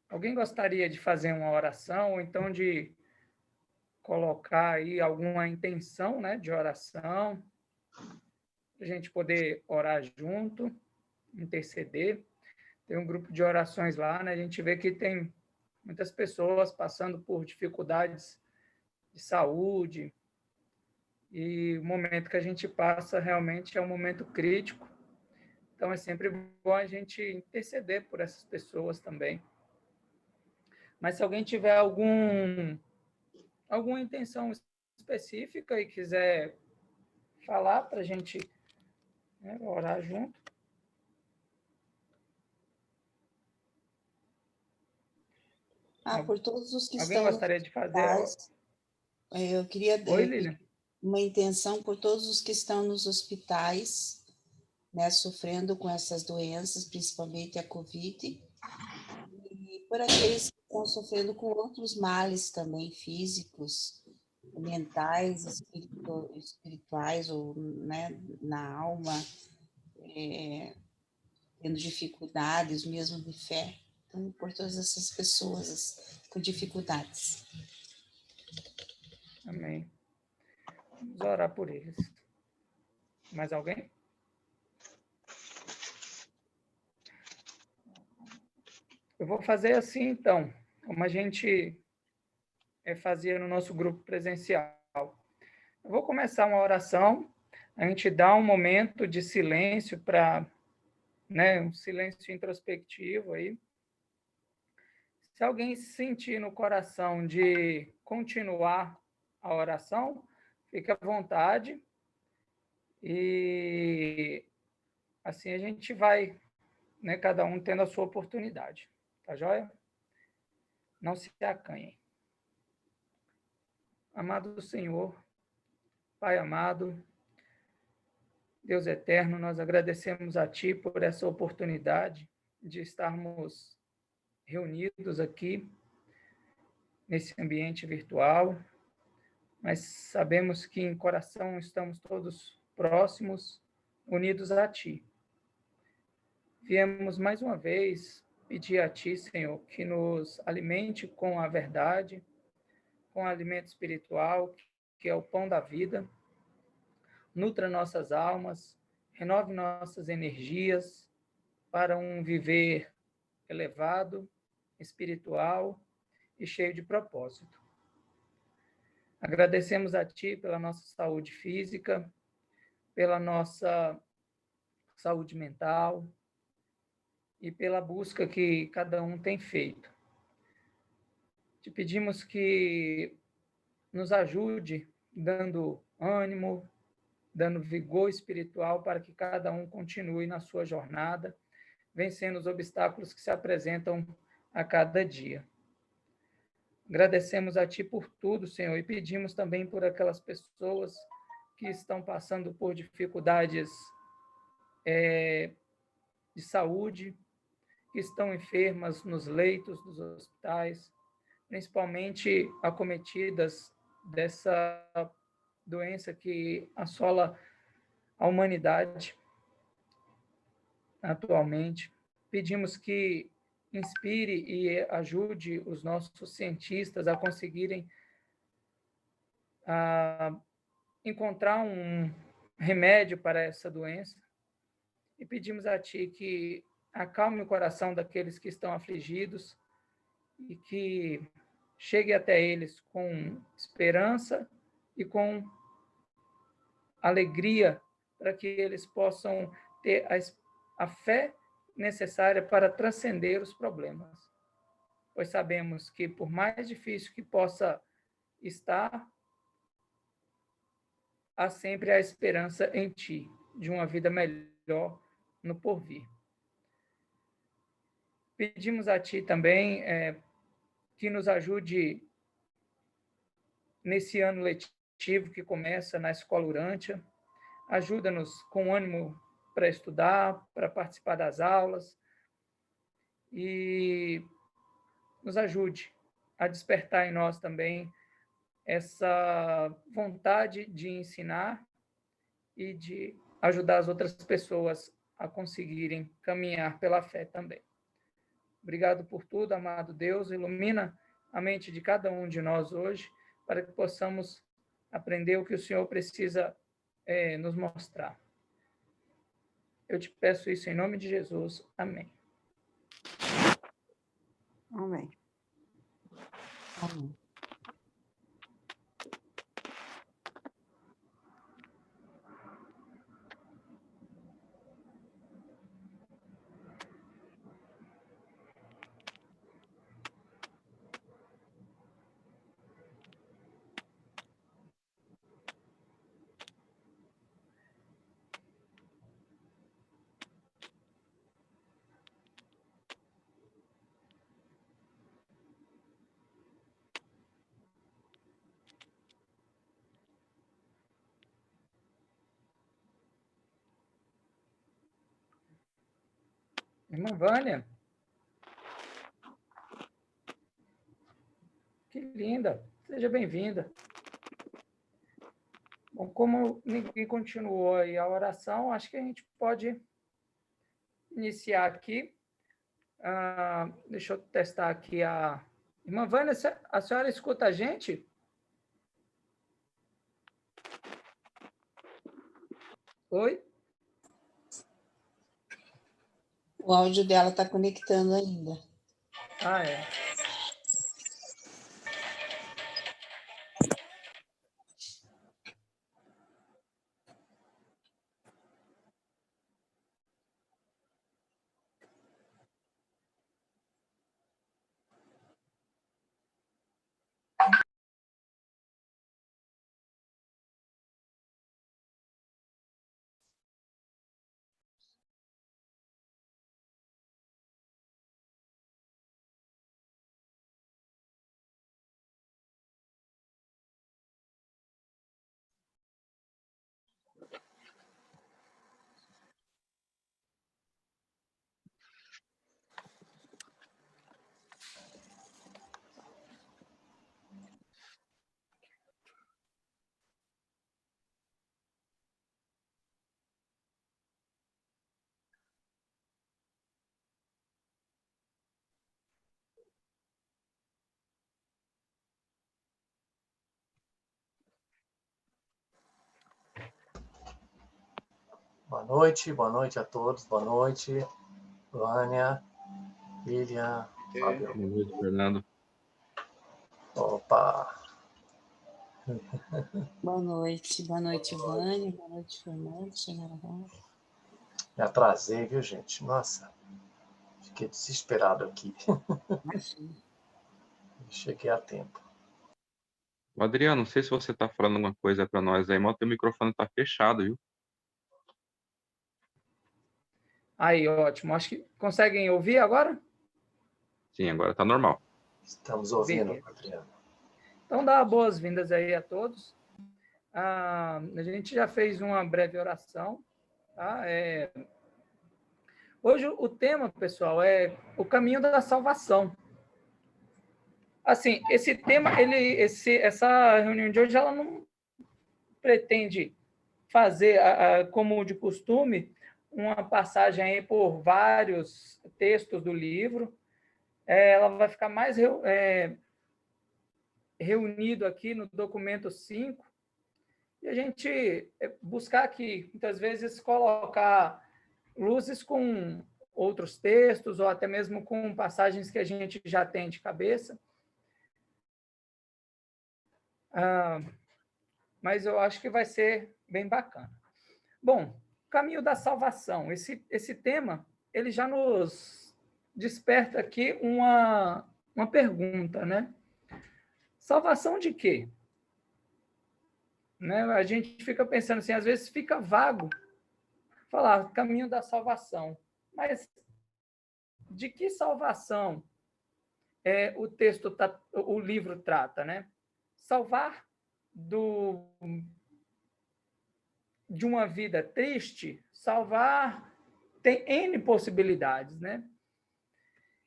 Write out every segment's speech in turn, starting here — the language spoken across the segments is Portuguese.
Alguém gostaria de fazer uma oração, ou então de colocar aí alguma intenção, né, de oração, para a gente poder orar junto, interceder? Tem um grupo de orações lá, né? A gente vê que tem muitas pessoas passando por dificuldades de saúde, e o momento que a gente passa realmente é um momento crítico. Então, é sempre bom a gente interceder por essas pessoas também. Mas se alguém tiver alguma intenção específica e quiser falar para a gente, né, orar junto. Por todos os que Alguém estão nos gostaria de fazer? hospitais, eu queria Oi, pedir Lilian. uma intenção por todos os que estão nos hospitais, né, sofrendo com essas doenças, principalmente a Covid, e por aqueles que estão sofrendo com outros males também, físicos, mentais, espirituais, ou, né, na alma, tendo dificuldades mesmo de fé. Então, por todas essas pessoas com dificuldades. Amém. Vamos orar por eles. Mais alguém? Eu vou fazer assim, então, como a gente fazia no nosso grupo presencial. Eu vou começar uma oração, a gente dá um momento de silêncio para, né, um silêncio introspectivo aí. Se alguém sentir no coração de continuar a oração, fique à vontade. E assim a gente vai, né, cada um tendo a sua oportunidade. Tá joia? Não se acanhem. Amado Senhor, Pai amado, Deus eterno, nós agradecemos a Ti por essa oportunidade de estarmos reunidos aqui nesse ambiente virtual, mas sabemos que em coração estamos todos próximos, unidos a Ti. Viemos mais uma vez pedir a Ti, Senhor, que nos alimente com a verdade, com o alimento espiritual, que é o pão da vida, nutra nossas almas, renove nossas energias para um viver elevado, espiritual e cheio de propósito. Agradecemos a Ti pela nossa saúde física, pela nossa saúde mental e pela busca que cada um tem feito. Te pedimos que nos ajude dando ânimo, dando vigor espiritual para que cada um continue na sua jornada, vencendo os obstáculos que se apresentam a cada dia. Agradecemos a Ti por tudo, Senhor, e pedimos também por aquelas pessoas que estão passando por dificuldades de saúde, que estão enfermas nos leitos dos hospitais, principalmente acometidas dessa doença que assola a humanidade atualmente. Pedimos que inspire e ajude os nossos cientistas a conseguirem encontrar um remédio para essa doença. E pedimos a Ti que acalme o coração daqueles que estão afligidos e que chegue até eles com esperança e com alegria, para que eles possam ter a fé necessária para transcender os problemas. Pois sabemos que, por mais difícil que possa estar, há sempre a esperança em Ti, de uma vida melhor no porvir. Pedimos a Ti também que nos ajude nesse ano letivo que começa na Escola Urântia. Ajuda-nos com ânimo para estudar, para participar das aulas e nos ajude a despertar em nós também essa vontade de ensinar e de ajudar as outras pessoas a conseguirem caminhar pela fé também. Obrigado por tudo, amado Deus. Ilumina a mente de cada um de nós hoje, para que possamos aprender o que o Senhor precisa nos mostrar. Eu te peço isso em nome de Jesus. Amém. Amém. Amém. Irmã Vânia. Que linda. Seja bem-vinda. Bom, como ninguém continuou aí a oração, acho que a gente pode iniciar aqui. Deixa eu testar aqui a... Irmã Vânia, a senhora escuta a gente? Oi? O áudio dela está conectando ainda. É. Boa noite a todos. Boa noite, Vânia, Lilian, Fábio. Boa noite, Fernando. Opa! Boa noite, Vânia. Boa noite, Fernando. Me atrasei, viu, gente? Nossa, fiquei desesperado aqui. Cheguei a tempo. Adriano, não sei se você está falando alguma coisa para nós aí, mas o teu microfone está fechado, viu? Aí, ótimo. Acho que conseguem ouvir agora? Sim, agora está normal. Estamos ouvindo, Beleza. Adriano. Então, dá boas-vindas aí a todos. A gente já fez uma breve oração. Tá? Hoje, o tema, pessoal, é o caminho da salvação. Assim, esse tema, essa reunião de hoje, ela não pretende fazer, como de costume, uma passagem aí por vários textos do livro. Ela vai ficar mais reunido aqui no documento 5, e a gente buscar aqui, muitas vezes, colocar luzes com outros textos, ou até mesmo com passagens que a gente já tem de cabeça. Mas eu acho que vai ser bem bacana. Bom, caminho da salvação. Esse tema, ele já nos desperta aqui uma pergunta, né? Salvação de quê? Né? A gente fica pensando assim, às vezes fica vago falar caminho da salvação. Mas de que salvação o livro trata, né? Salvar de uma vida triste, salvar tem N possibilidades, né?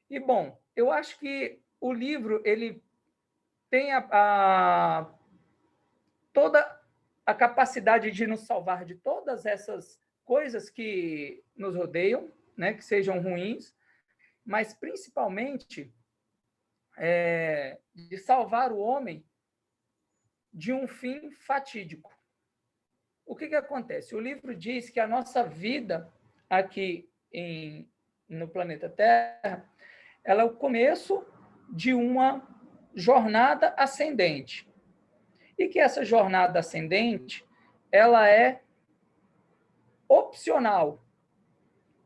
E, bom, eu acho que o livro ele tem toda a capacidade de nos salvar de todas essas coisas que nos rodeiam, né, que sejam ruins, mas principalmente de salvar o homem de um fim fatídico. O que acontece? O livro diz que a nossa vida aqui no planeta Terra, ela é o começo de uma jornada ascendente. E que essa jornada ascendente, ela é opcional.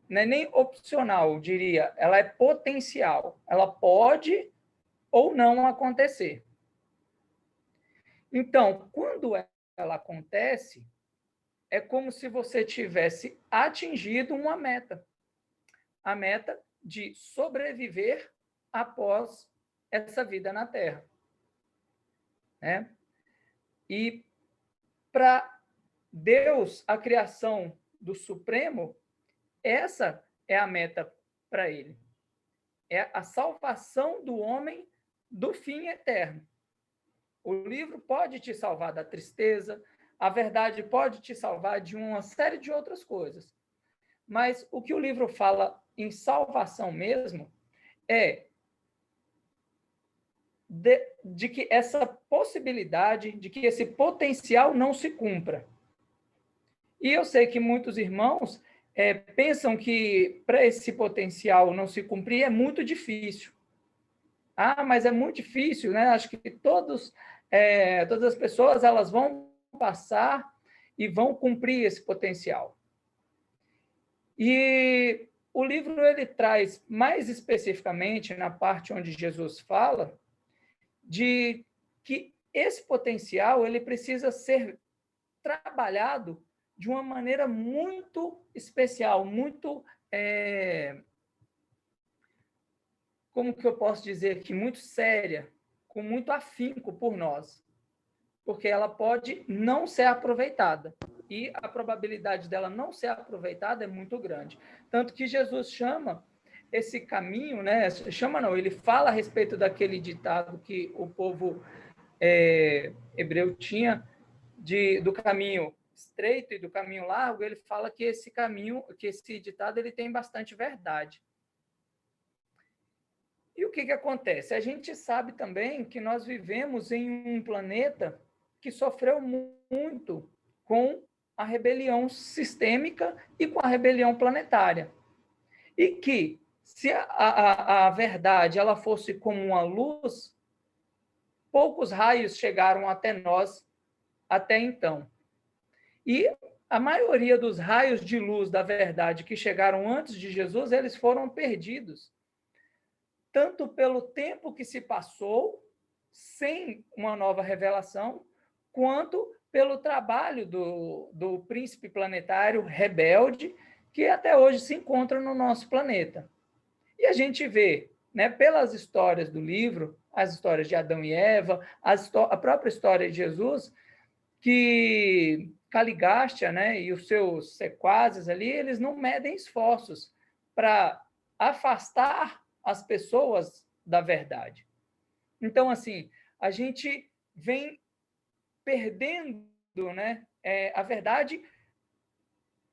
Não é nem opcional, eu diria, ela é potencial. Ela pode ou não acontecer. Então, quando ela acontece, é como se você tivesse atingido uma meta. A meta de sobreviver após essa vida na Terra. Né? E para Deus, a criação do Supremo, essa é a meta para ele. É a salvação do homem do fim eterno. O livro pode te salvar da tristeza, a verdade pode te salvar de uma série de outras coisas. Mas o que o livro fala em salvação mesmo é de que essa possibilidade, de que esse potencial não se cumpra. E eu sei que muitos irmãos pensam que para esse potencial não se cumprir é muito difícil. Ah, mas é muito difícil, né? Acho que todas as pessoas elas vão passar e vão cumprir esse potencial. E o livro ele traz mais especificamente na parte onde Jesus fala de que esse potencial ele precisa ser trabalhado de uma maneira muito especial, muito, como que eu posso dizer aqui, muito séria, com muito afinco por nós, porque ela pode não ser aproveitada, e a probabilidade dela não ser aproveitada é muito grande. Tanto que Jesus chama esse caminho, né? Chama não, ele fala a respeito daquele ditado que o povo hebreu tinha, do caminho estreito e do caminho largo, ele fala que esse ditado ele tem bastante verdade. E o que acontece? A gente sabe também que nós vivemos em um planeta que sofreu muito com a rebelião sistêmica e com a rebelião planetária. E que, se a verdade ela fosse como uma luz, poucos raios chegaram até nós até então. E a maioria dos raios de luz da verdade que chegaram antes de Jesus, eles foram perdidos. Tanto pelo tempo que se passou sem uma nova revelação, quanto pelo trabalho do príncipe planetário rebelde, que até hoje se encontra no nosso planeta. E a gente vê, né, pelas histórias do livro, as histórias de Adão e Eva, a própria história de Jesus, que Caligástia, né, e os seus sequazes ali, eles não medem esforços para afastar as pessoas da verdade. Então, assim, a gente vem perdendo, né, a verdade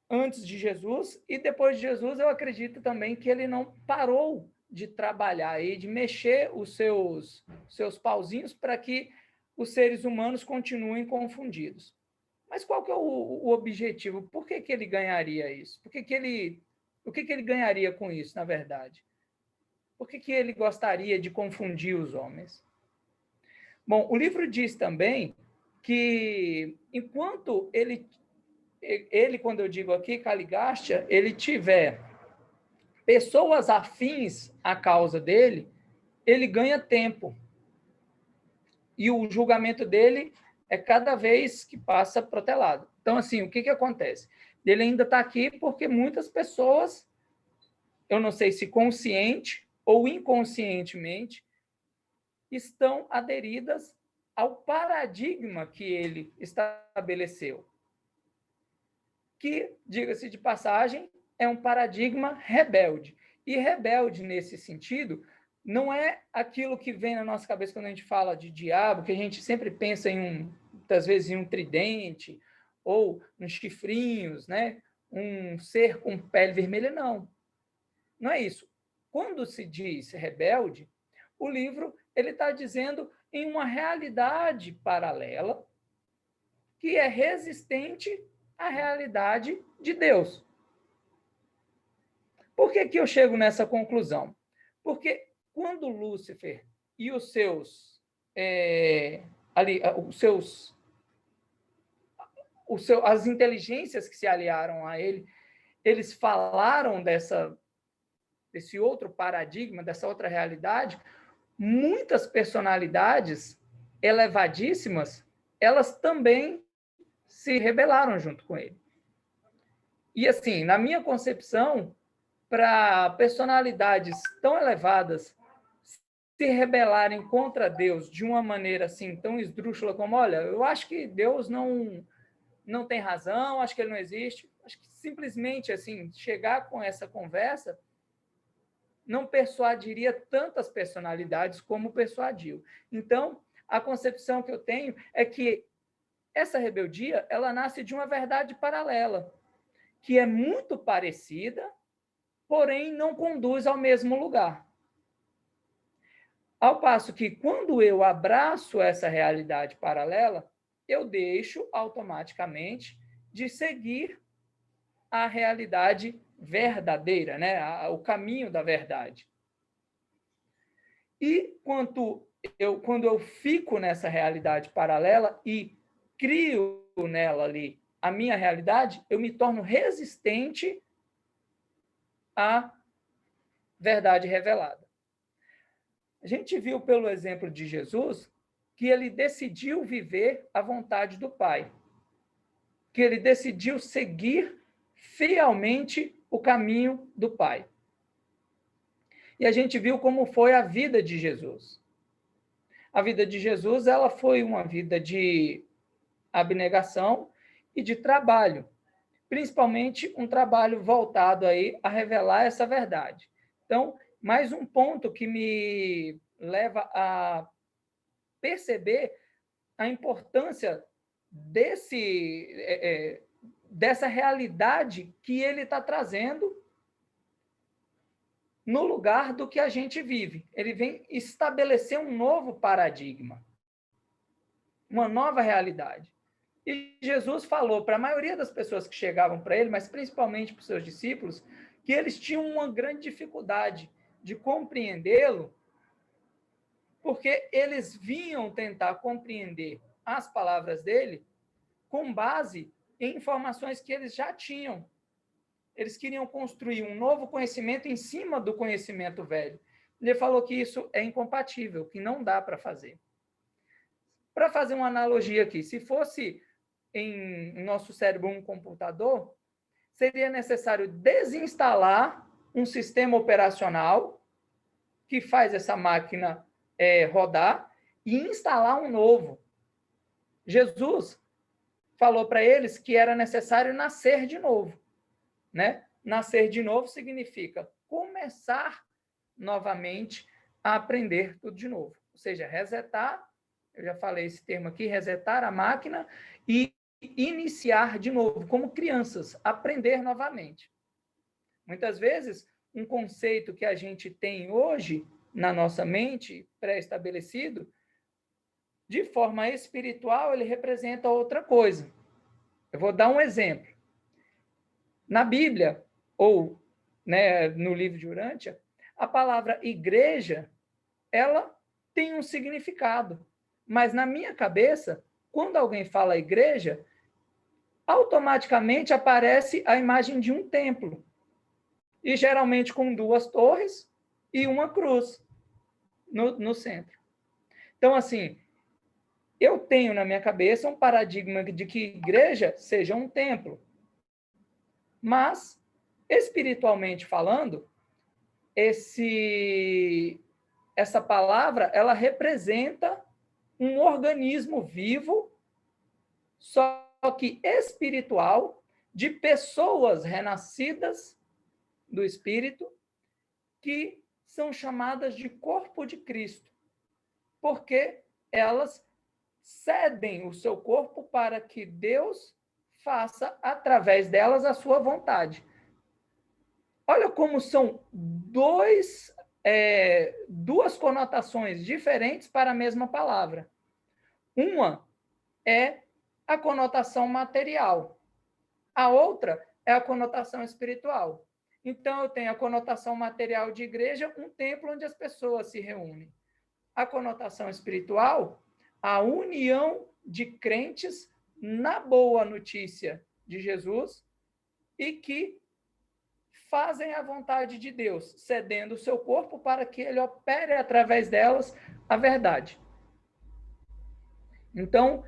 antes de Jesus, e depois de Jesus eu acredito também que ele não parou de trabalhar e de mexer os seus pauzinhos para que os seres humanos continuem confundidos. Mas qual que é o objetivo? Por que ele ganharia isso? O que ele ganharia com isso, na verdade? Por que ele gostaria de confundir os homens? Bom, o livro diz também que enquanto ele, quando eu digo aqui, Caligástia, ele tiver pessoas afins à causa dele, ele ganha tempo. E o julgamento dele é cada vez que passa protelado. Então, assim, o que acontece? Ele ainda está aqui porque muitas pessoas, eu não sei se consciente ou inconscientemente, estão aderidas ao paradigma que ele estabeleceu. Que, diga-se de passagem, é um paradigma rebelde. E rebelde, nesse sentido, não é aquilo que vem na nossa cabeça quando a gente fala de diabo, que a gente sempre pensa muitas vezes em um tridente, ou nos chifrinhos, né? Um ser com pele vermelha, não. Não é isso. quando se diz rebelde, o livro ele está dizendo em uma realidade paralela que é resistente à realidade de Deus. Por que eu chego nessa conclusão? Porque quando Lúcifer e os seus as inteligências que se aliaram a ele, eles falaram desse outro paradigma, dessa outra realidade, muitas personalidades elevadíssimas, elas também se rebelaram junto com ele. E assim, na minha concepção, para personalidades tão elevadas se rebelarem contra Deus de uma maneira assim tão esdrúxula como, olha, eu acho que Deus não tem razão, acho que ele não existe, acho que simplesmente assim chegar com essa conversa não persuadiria tantas personalidades como persuadiu. Então, a concepção que eu tenho é que essa rebeldia, ela nasce de uma verdade paralela, que é muito parecida, porém não conduz ao mesmo lugar. Ao passo que, quando eu abraço essa realidade paralela, eu deixo automaticamente de seguir a realidade verdadeira, né? O caminho da verdade. E quando eu fico nessa realidade paralela e crio nela ali a minha realidade, eu me torno resistente à verdade revelada. A gente viu pelo exemplo de Jesus que ele decidiu viver a vontade do Pai, que ele decidiu seguir fielmente o caminho do Pai. E a gente viu como foi a vida de Jesus. A vida de Jesus, ela foi uma vida de abnegação e de trabalho, principalmente um trabalho voltado aí a revelar essa verdade. Então, mais um ponto que me leva a perceber a importância dessa realidade que ele está trazendo no lugar do que a gente vive. Ele vem estabelecer um novo paradigma, uma nova realidade. E Jesus falou para a maioria das pessoas que chegavam para ele, mas principalmente para os seus discípulos, que eles tinham uma grande dificuldade de compreendê-lo, porque eles vinham tentar compreender as palavras dele com base em informações que eles já tinham. Eles queriam construir um novo conhecimento em cima do conhecimento velho. Ele falou que isso é incompatível, que não dá para fazer. Para fazer uma analogia aqui, se fosse em nosso cérebro um computador, seria necessário desinstalar um sistema operacional que faz essa máquina rodar e instalar um novo. Jesus falou para eles que era necessário nascer de novo, né? Nascer de novo significa começar novamente a aprender tudo de novo. Ou seja, resetar, eu já falei esse termo aqui, resetar a máquina e iniciar de novo, como crianças, aprender novamente. Muitas vezes, um conceito que a gente tem hoje na nossa mente, pré-estabelecido, de forma espiritual, ele representa outra coisa. Eu vou dar um exemplo. Na Bíblia, ou no livro de Urântia, a palavra igreja, ela tem um significado. Mas na minha cabeça, quando alguém fala igreja, automaticamente aparece a imagem de um templo. E geralmente com 2 torres e uma cruz no centro. Então, assim, eu tenho na minha cabeça um paradigma de que igreja seja um templo. Mas, espiritualmente falando, essa palavra, ela representa um organismo vivo, só que espiritual, de pessoas renascidas do Espírito, que são chamadas de corpo de Cristo, porque elas cedem o seu corpo para que Deus faça, através delas, a sua vontade. Olha como são duas conotações diferentes para a mesma palavra. Uma é a conotação material, a outra é a conotação espiritual. Então, eu tenho a conotação material de igreja, um templo onde as pessoas se reúnem. A conotação espiritual, a união de crentes na boa notícia de Jesus e que fazem a vontade de Deus, cedendo o seu corpo para que ele opere através delas a verdade. Então,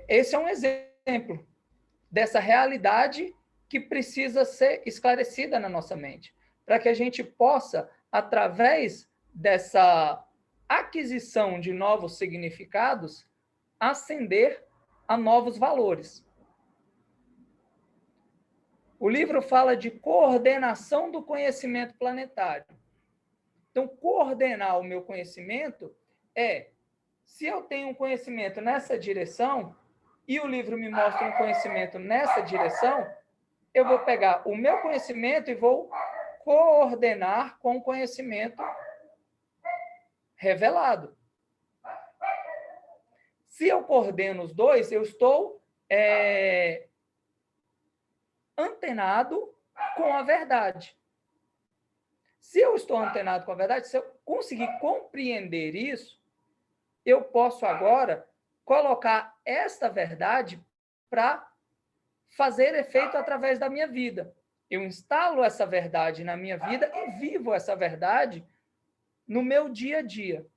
esse é um exemplo dessa realidade que precisa ser esclarecida na nossa mente, para que a gente possa, através dessa aquisição de novos significados, ascender a novos valores. O livro fala de coordenação do conhecimento planetário. Então, coordenar o meu conhecimento se eu tenho um conhecimento nessa direção e o livro me mostra um conhecimento nessa direção, eu vou pegar o meu conhecimento e vou coordenar com o conhecimento revelado. Se eu coordeno os dois, eu estou antenado com a verdade. Se eu estou antenado com a verdade, se eu conseguir compreender isso, eu posso agora colocar esta verdade para fazer efeito através da minha vida. Eu instalo essa verdade na minha vida e vivo essa verdade no meu dia a dia.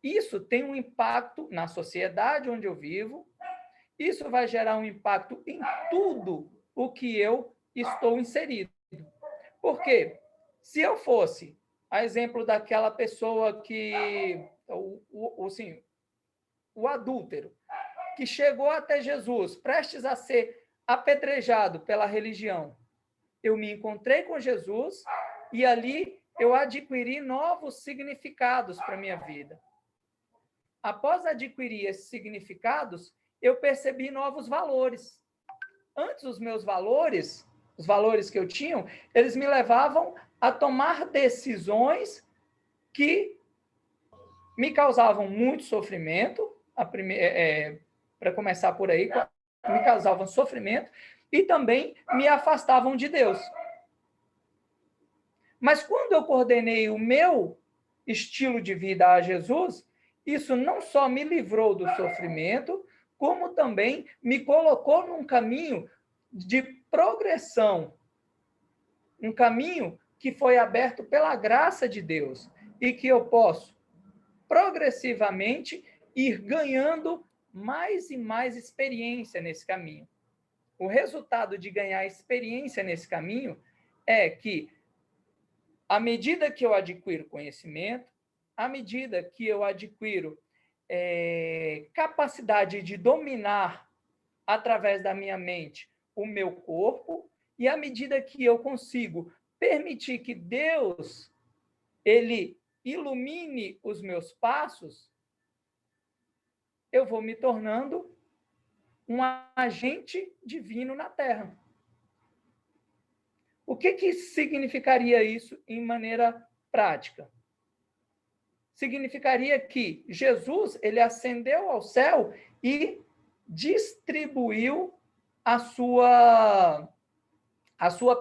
Isso tem um impacto na sociedade onde eu vivo, isso vai gerar um impacto em tudo o que eu estou inserido. Por quê? Se eu fosse, a exemplo daquela pessoa que, o adúltero, que chegou até Jesus, prestes a ser apedrejado pela religião, eu me encontrei com Jesus e ali eu adquiri novos significados para a minha vida. Após adquirir esses significados, eu percebi novos valores. Antes, os meus valores, os valores que eu tinha, eles me levavam a tomar decisões que me causavam muito sofrimento, para começar por aí, me causavam sofrimento e também me afastavam de Deus. Mas quando eu coordenei o meu estilo de vida a Jesus, isso não só me livrou do sofrimento, como também me colocou num caminho de progressão, um caminho que foi aberto pela graça de Deus e que eu posso progressivamente ir ganhando mais e mais experiência nesse caminho. O resultado de ganhar experiência nesse caminho é que, à medida que eu adquiro conhecimento, à medida que eu adquiro capacidade de dominar através da minha mente o meu corpo, e à medida que eu consigo permitir que Deus ele ilumine os meus passos, eu vou me tornando um agente divino na Terra. O que significaria isso em maneira prática? Significaria que Jesus ele ascendeu ao céu e distribuiu a sua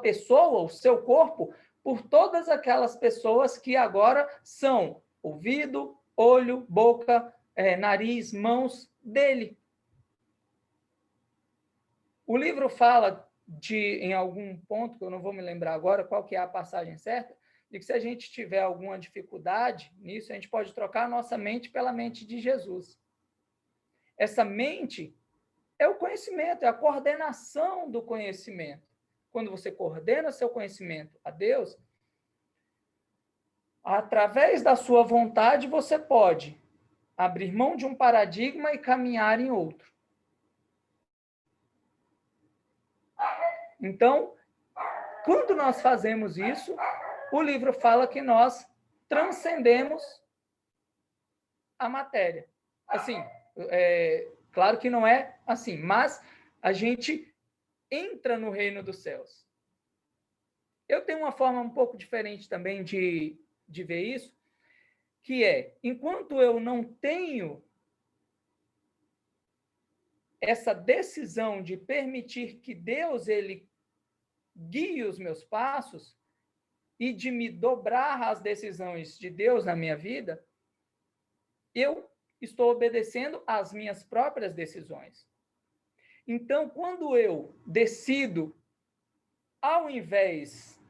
pessoa, o seu corpo, por todas aquelas pessoas que agora são ouvido, olho, boca, nariz, mãos dele. O livro fala em algum ponto, que eu não vou me lembrar agora qual que é a passagem certa, de que se a gente tiver alguma dificuldade nisso, a gente pode trocar a nossa mente pela mente de Jesus. Essa mente é o conhecimento, é a coordenação do conhecimento. Quando você coordena seu conhecimento a Deus, através da sua vontade, você pode abrir mão de um paradigma e caminhar em outro. Então, quando nós fazemos isso, o livro fala que nós transcendemos a matéria. Assim, claro que não é assim, mas a gente entra no reino dos céus. Eu tenho uma forma um pouco diferente também de ver isso, que é, enquanto eu não tenho essa decisão de permitir que Deus ele guie os meus passos e de me dobrar às decisões de Deus na minha vida, eu estou obedecendo às minhas próprias decisões. Então, quando eu decido, ao invés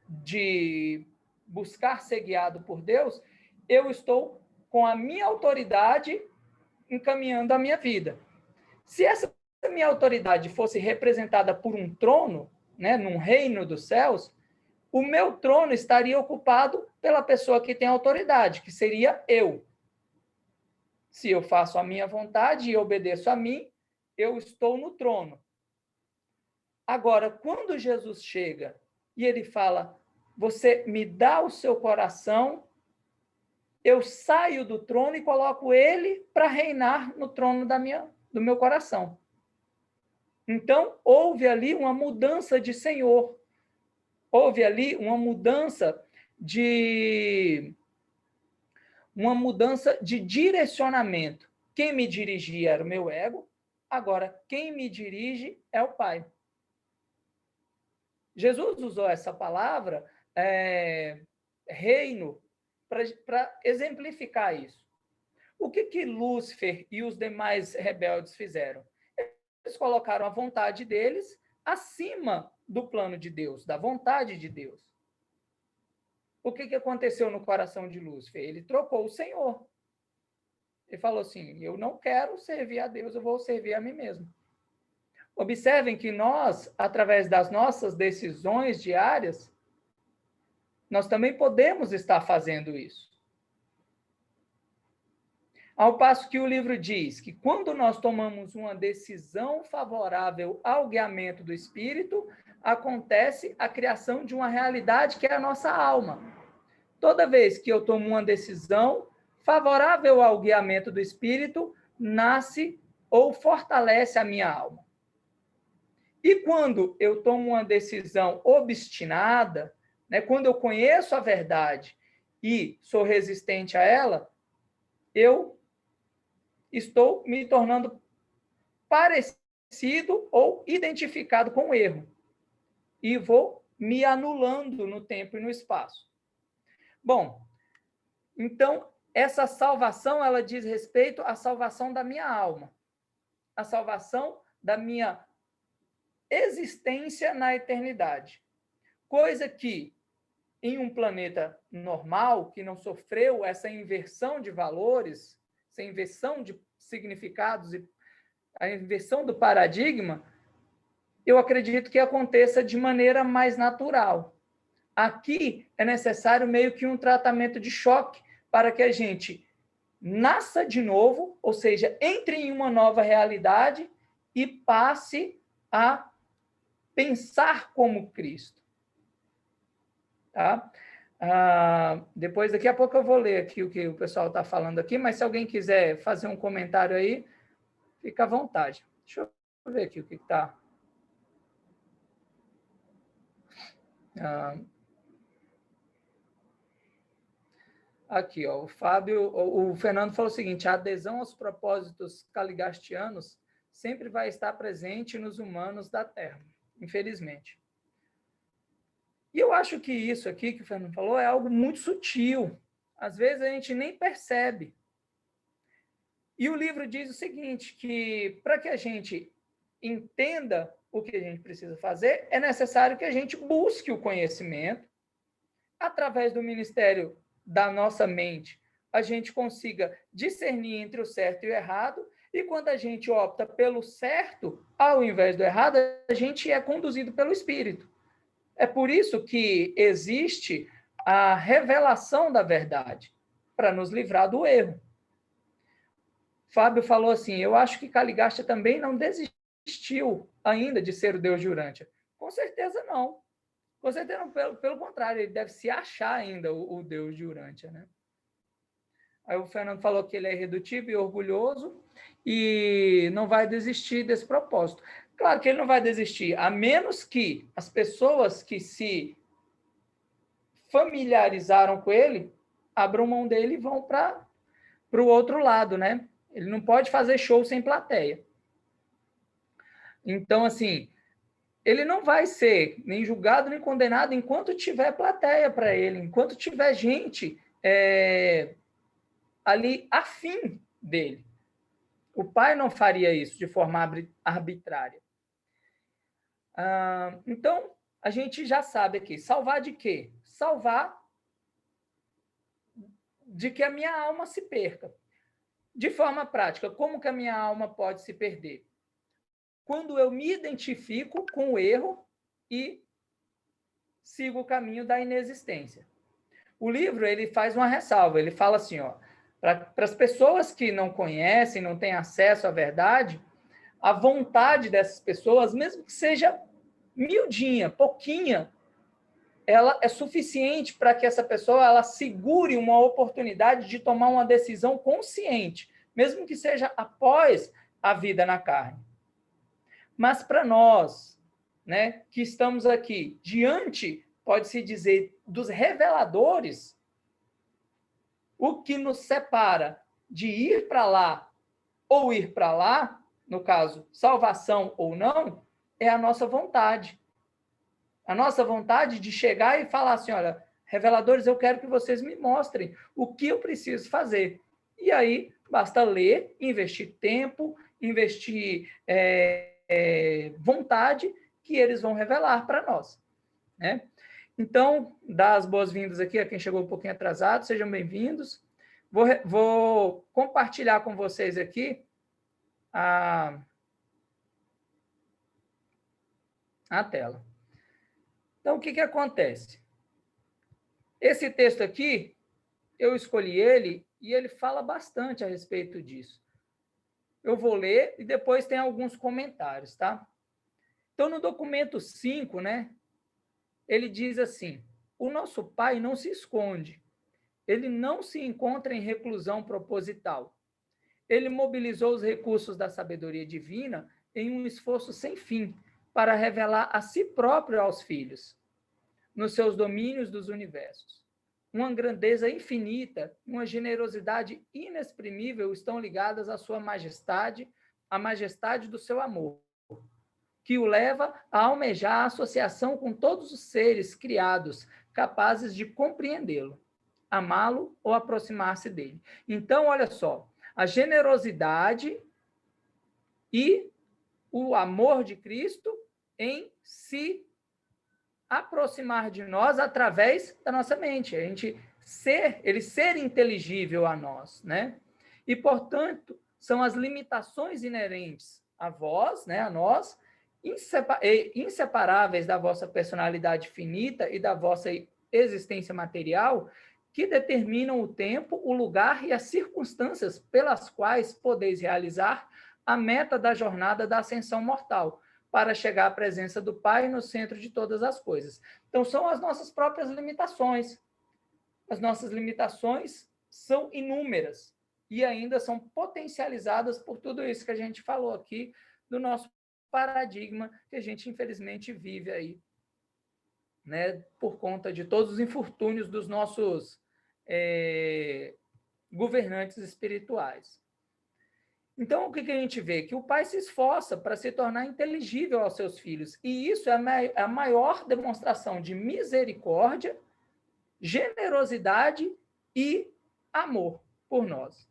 de buscar ser guiado por Deus, eu estou com a minha autoridade encaminhando a minha vida. Se essa minha autoridade fosse representada por um trono, né, num reino dos céus, o meu trono estaria ocupado pela pessoa que tem autoridade, que seria eu. Se eu faço a minha vontade e obedeço a mim, eu estou no trono. Agora, quando Jesus chega e ele fala, você me dá o seu coração, eu saio do trono e coloco ele para reinar no trono do meu coração. Então, houve ali uma mudança de senhor. Houve ali uma mudança de direcionamento. Quem me dirigia era o meu ego, agora quem me dirige é o Pai. Jesus usou essa palavra, reino, para exemplificar isso. O que Lúcifer e os demais rebeldes fizeram? Eles colocaram a vontade deles acima do plano de Deus, da vontade de Deus. O que aconteceu no coração de Lúcifer? Ele trocou o Senhor. Ele falou assim, eu não quero servir a Deus, eu vou servir a mim mesmo. Observem que nós, através das nossas decisões diárias, nós também podemos estar fazendo isso. Ao passo que o livro diz que quando nós tomamos uma decisão favorável ao guiamento do Espírito, acontece a criação de uma realidade que é a nossa alma. Toda vez que eu tomo uma decisão favorável ao guiamento do Espírito, nasce ou fortalece a minha alma. E quando eu tomo uma decisão obstinada, né, quando eu conheço a verdade e sou resistente a ela, eu estou me tornando parecido ou identificado com o erro. E vou me anulando no tempo e no espaço. Bom, então, essa salvação, ela diz respeito à salvação da minha alma, à salvação da minha existência na eternidade. Coisa que, em um planeta normal, que não sofreu essa inversão de valores, essa inversão de significados e a inversão do paradigma, eu acredito que aconteça de maneira mais natural. Aqui é necessário meio que um tratamento de choque para que a gente nasça de novo, ou seja, entre em uma nova realidade e passe a pensar como Cristo. Tá? Depois, daqui a pouco eu vou ler aqui o que o pessoal está falando aqui, mas se alguém quiser fazer um comentário aí, fica à vontade. Deixa eu ver aqui o que está. Aqui, ó, o Fernando falou o seguinte, a adesão aos propósitos caligastianos sempre vai estar presente nos humanos da Terra, infelizmente. E eu acho que isso aqui que o Fernando falou é algo muito sutil. Às vezes a gente nem percebe. E o livro diz o seguinte, que para que a gente entenda o que a gente precisa fazer, é necessário que a gente busque o conhecimento, através do ministério da nossa mente, a gente consiga discernir entre o certo e o errado, e quando a gente opta pelo certo, ao invés do errado, a gente é conduzido pelo Espírito. É por isso que existe a revelação da verdade, para nos livrar do erro. Fábio falou assim, eu acho que Caligasta também não desistiu ainda de ser o Deus de Urântia. Com certeza não. Com certeza não, pelo contrário, ele deve se achar ainda o Deus de Urântia, né? Aí o Fernando falou que ele é irredutível e orgulhoso e não vai desistir desse propósito. Claro que ele não vai desistir, a menos que as pessoas que se familiarizaram com ele abram mão dele e vão para o outro lado, né? Ele não pode fazer show sem plateia. Então, assim, ele não vai ser nem julgado nem condenado enquanto tiver plateia para ele, enquanto tiver gente ali afim dele. O pai não faria isso de forma arbitrária. Então, a gente já sabe aqui, salvar de quê? Salvar de que a minha alma se perca. De forma prática, como que a minha alma pode se perder? Quando eu me identifico com o erro e sigo o caminho da inexistência. O livro ele faz uma ressalva, ele fala assim, para as pessoas que não conhecem, não têm acesso à verdade, a vontade dessas pessoas, mesmo que seja miudinha, pouquinha, ela é suficiente para que essa pessoa ela segure uma oportunidade de tomar uma decisão consciente, mesmo que seja após a vida na carne. Mas para nós, né, que estamos aqui diante, pode-se dizer, dos reveladores, o que nos separa de ir para lá ou ir para lá, no caso, salvação ou não, é a nossa vontade. A nossa vontade de chegar e falar assim, olha, reveladores, eu quero que vocês me mostrem o que eu preciso fazer. E aí, basta ler, investir tempo, investir vontade, que eles vão revelar para nós, né? Então, dá as boas-vindas aqui a quem chegou um pouquinho atrasado, sejam bem-vindos. Vou compartilhar com vocês aqui a tela. Então, o que acontece? Esse texto aqui, eu escolhi ele e ele fala bastante a respeito disso. Eu vou ler e depois tem alguns comentários, tá? Então, no documento 5, né, ele diz assim, o nosso Pai não se esconde, ele não se encontra em reclusão proposital. Ele mobilizou os recursos da sabedoria divina em um esforço sem fim para revelar a si próprio aos filhos, nos seus domínios dos universos. Uma grandeza infinita, uma generosidade inexprimível estão ligadas à sua majestade, à majestade do seu amor, que o leva a almejar a associação com todos os seres criados, capazes de compreendê-lo, amá-lo ou aproximar-se dele. Então, olha só, a generosidade e o amor de Cristo em se aproximar de nós através da nossa mente, ele ser inteligível a nós, né? E, portanto, são as limitações inerentes a vós, né, a nós, inseparáveis da vossa personalidade finita e da vossa existência material, que determinam o tempo, o lugar e as circunstâncias pelas quais podeis realizar a meta da jornada da ascensão mortal, para chegar à presença do Pai no centro de todas as coisas. Então, são as nossas próprias limitações. As nossas limitações são inúmeras e ainda são potencializadas por tudo isso que a gente falou aqui, do nosso paradigma que a gente, infelizmente, vive aí, né, por conta de todos os infortúnios dos nossos governantes espirituais. Então, o que a gente vê? Que o pai se esforça para se tornar inteligível aos seus filhos. E isso é a maior demonstração de misericórdia, generosidade e amor por nós.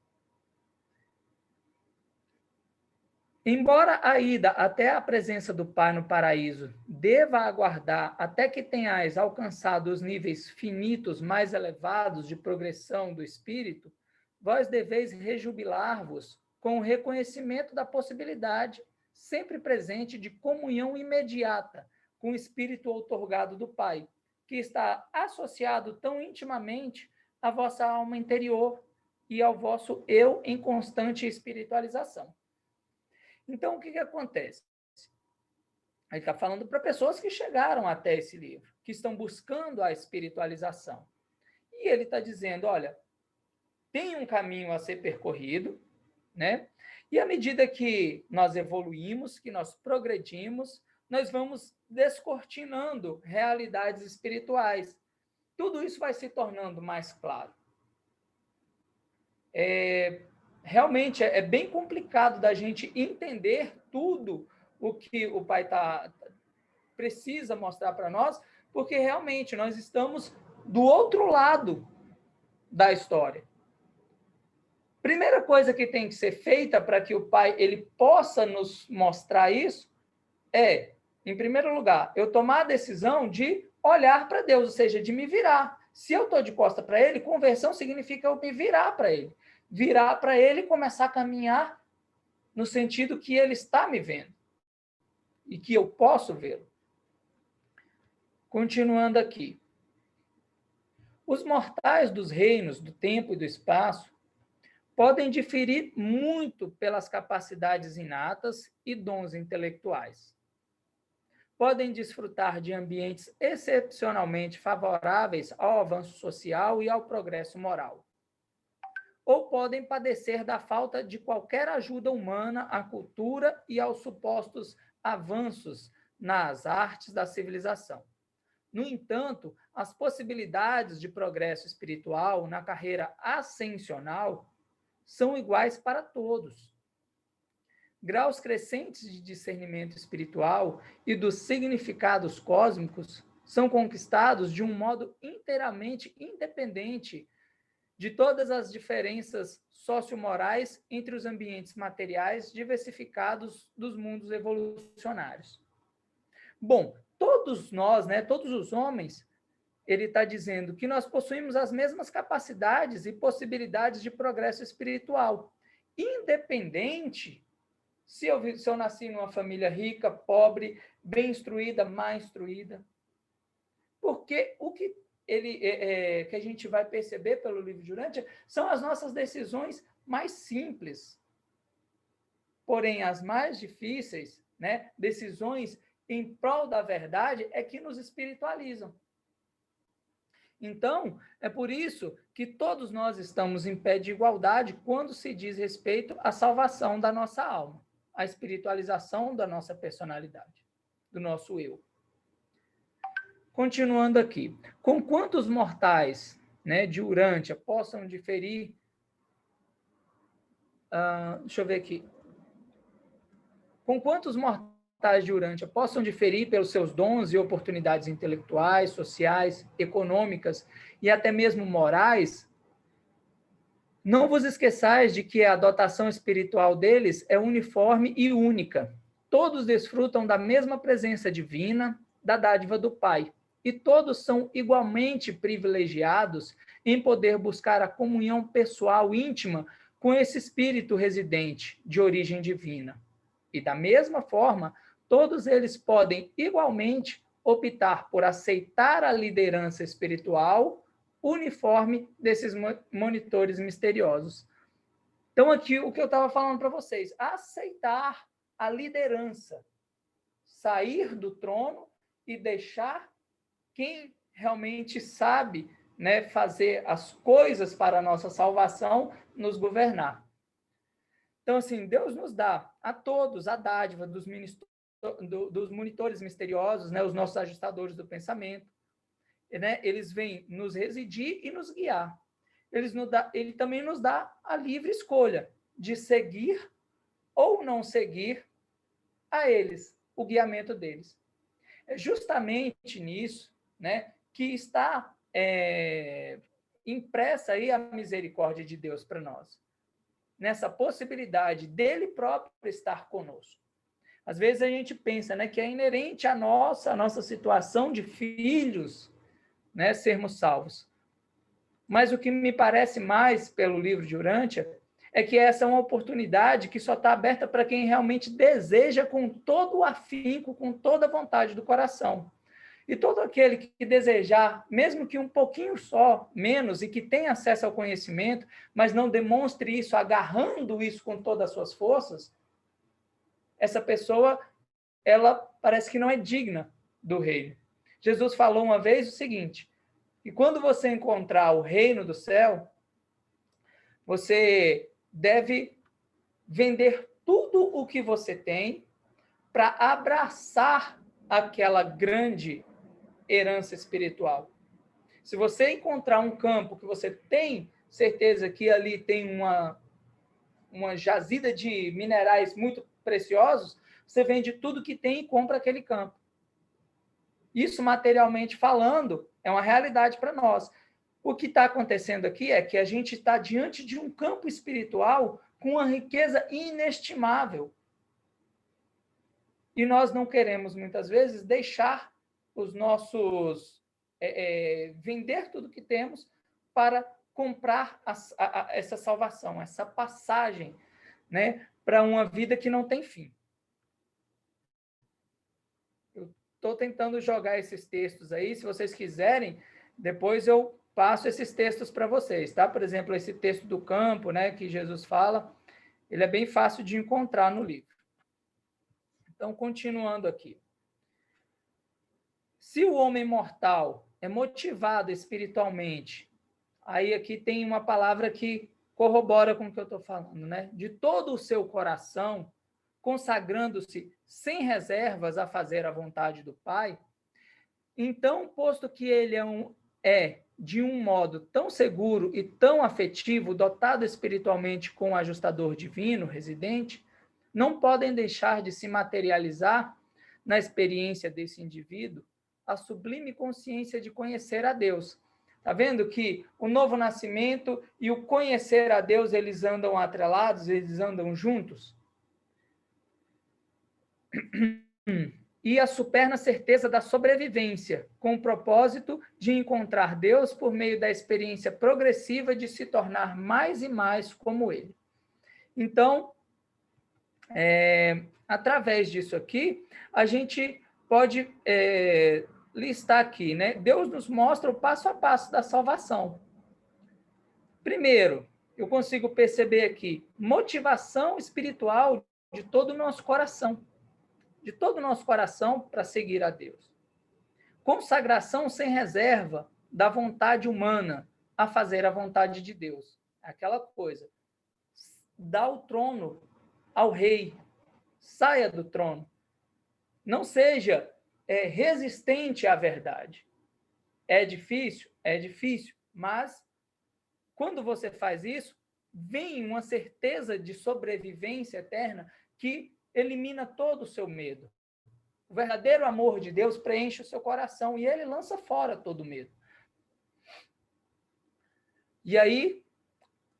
Embora a ida até a presença do Pai no paraíso deva aguardar até que tenhais alcançado os níveis finitos mais elevados de progressão do espírito, vós deveis rejubilar-vos com o reconhecimento da possibilidade sempre presente de comunhão imediata com o espírito outorgado do Pai, que está associado tão intimamente à vossa alma interior e ao vosso eu em constante espiritualização. Então, o que acontece? Ele está falando para pessoas que chegaram até esse livro, que estão buscando a espiritualização. E ele está dizendo, olha, tem um caminho a ser percorrido, né? E à medida que nós evoluímos, que nós progredimos, nós vamos descortinando realidades espirituais. Tudo isso vai se tornando mais claro. Realmente é bem complicado da gente entender tudo o que o Pai precisa mostrar para nós, porque realmente nós estamos do outro lado da história. Primeira coisa que tem que ser feita para que o Pai ele possa nos mostrar isso é, em primeiro lugar, eu tomar a decisão de olhar para Deus, ou seja, de me virar. Se eu estou de costa para Ele, conversão significa eu me virar para Ele. Virar para Ele e começar a caminhar no sentido que Ele está me vendo e que eu posso vê-lo. Continuando aqui. Os mortais dos reinos, do tempo e do espaço podem diferir muito pelas capacidades inatas e dons intelectuais. Podem desfrutar de ambientes excepcionalmente favoráveis ao avanço social e ao progresso moral. Ou podem padecer da falta de qualquer ajuda humana à cultura e aos supostos avanços nas artes da civilização. No entanto, as possibilidades de progresso espiritual na carreira ascensional são iguais para todos. Graus crescentes de discernimento espiritual e dos significados cósmicos são conquistados de um modo inteiramente independente de todas as diferenças sociomorais entre os ambientes materiais diversificados dos mundos evolucionários. Bom, todos nós, todos os homens, ele está dizendo que nós possuímos as mesmas capacidades e possibilidades de progresso espiritual, independente se eu nasci numa família rica, pobre, bem instruída, mal instruída. Porque o que que a gente vai perceber pelo livro de Urântia são as nossas decisões mais simples. Porém, as mais difíceis, decisões em prol da verdade, é que nos espiritualizam. Então, é por isso que todos nós estamos em pé de igualdade quando se diz respeito à salvação da nossa alma, à espiritualização da nossa personalidade, do nosso eu. Continuando aqui. Com quantos mortais de Urântia possam diferir... deixa eu ver aqui. Com quantos mortais de Urântia possam diferir pelos seus dons e oportunidades intelectuais, sociais, econômicas e até mesmo morais, não vos esqueçais de que a dotação espiritual deles é uniforme e única. Todos desfrutam da mesma presença divina, da dádiva do Pai, e todos são igualmente privilegiados em poder buscar a comunhão pessoal íntima com esse espírito residente de origem divina. E da mesma forma, todos eles podem igualmente optar por aceitar a liderança espiritual uniforme desses monitores misteriosos. Então, aqui, o que eu estava falando para vocês, aceitar a liderança, sair do trono e deixar quem realmente sabe fazer as coisas para a nossa salvação nos governar. Então, assim, Deus nos dá a todos a dádiva dos monitores misteriosos, os nossos ajustadores do pensamento. Eles vêm nos residir e nos guiar. Ele também nos dá a livre escolha de seguir ou não seguir a eles, o guiamento deles. É justamente nisso que está impressa aí a misericórdia de Deus para nós. Nessa possibilidade dele próprio estar conosco. Às vezes a gente pensa que é inerente à nossa situação de filhos, sermos salvos. Mas o que me parece mais pelo livro de Urântia é que essa é uma oportunidade que só está aberta para quem realmente deseja com todo o afinco, com toda a vontade do coração. E todo aquele que desejar, mesmo que um pouquinho só, menos, e que tenha acesso ao conhecimento, mas não demonstre isso, agarrando isso com todas as suas forças, essa pessoa, ela parece que não é digna do reino. Jesus falou uma vez o seguinte, que quando você encontrar o reino do céu, você deve vender tudo o que você tem para abraçar aquela grande herança espiritual. Se você encontrar um campo que você tem certeza que ali tem uma jazida de minerais muito preciosos, você vende tudo que tem e compra aquele campo. Isso, materialmente falando, é uma realidade para nós. O que está acontecendo aqui é que a gente está diante de um campo espiritual com uma riqueza inestimável. E nós não queremos, muitas vezes, deixar os nossos... vender tudo que temos para comprar essa salvação, essa passagem, né, para uma vida que não tem fim. Eu estou tentando jogar esses textos aí, se vocês quiserem, depois eu passo esses textos para vocês, tá? Por exemplo, esse texto do campo, né, que Jesus fala, ele é bem fácil de encontrar no livro. Então, continuando aqui. Se o homem mortal é motivado espiritualmente, aí aqui tem uma palavra que corrobora com o que eu estou falando, né? De todo o seu coração, consagrando-se sem reservas a fazer a vontade do Pai, então, posto que ele de um modo tão seguro e tão afetivo, dotado espiritualmente com o ajustador divino residente, não podem deixar de se materializar na experiência desse indivíduo a sublime consciência de conhecer a Deus. Está vendo que o novo nascimento e o conhecer a Deus, eles andam atrelados, eles andam juntos? E a superna certeza da sobrevivência, com o propósito de encontrar Deus por meio da experiência progressiva de se tornar mais e mais como Ele. Então, através disso aqui, a gente pode listar aqui, né? Deus nos mostra o passo a passo da salvação. Primeiro, eu consigo perceber aqui motivação espiritual de todo o nosso coração. De todo o nosso coração para seguir a Deus. Consagração sem reserva da vontade humana a fazer a vontade de Deus. Aquela coisa. Dá o trono ao rei. Saia do trono. Não seja resistente à verdade. É difícil? É difícil. Mas, quando você faz isso, vem uma certeza de sobrevivência eterna que elimina todo o seu medo. O verdadeiro amor de Deus preenche o seu coração e ele lança fora todo o medo. E aí,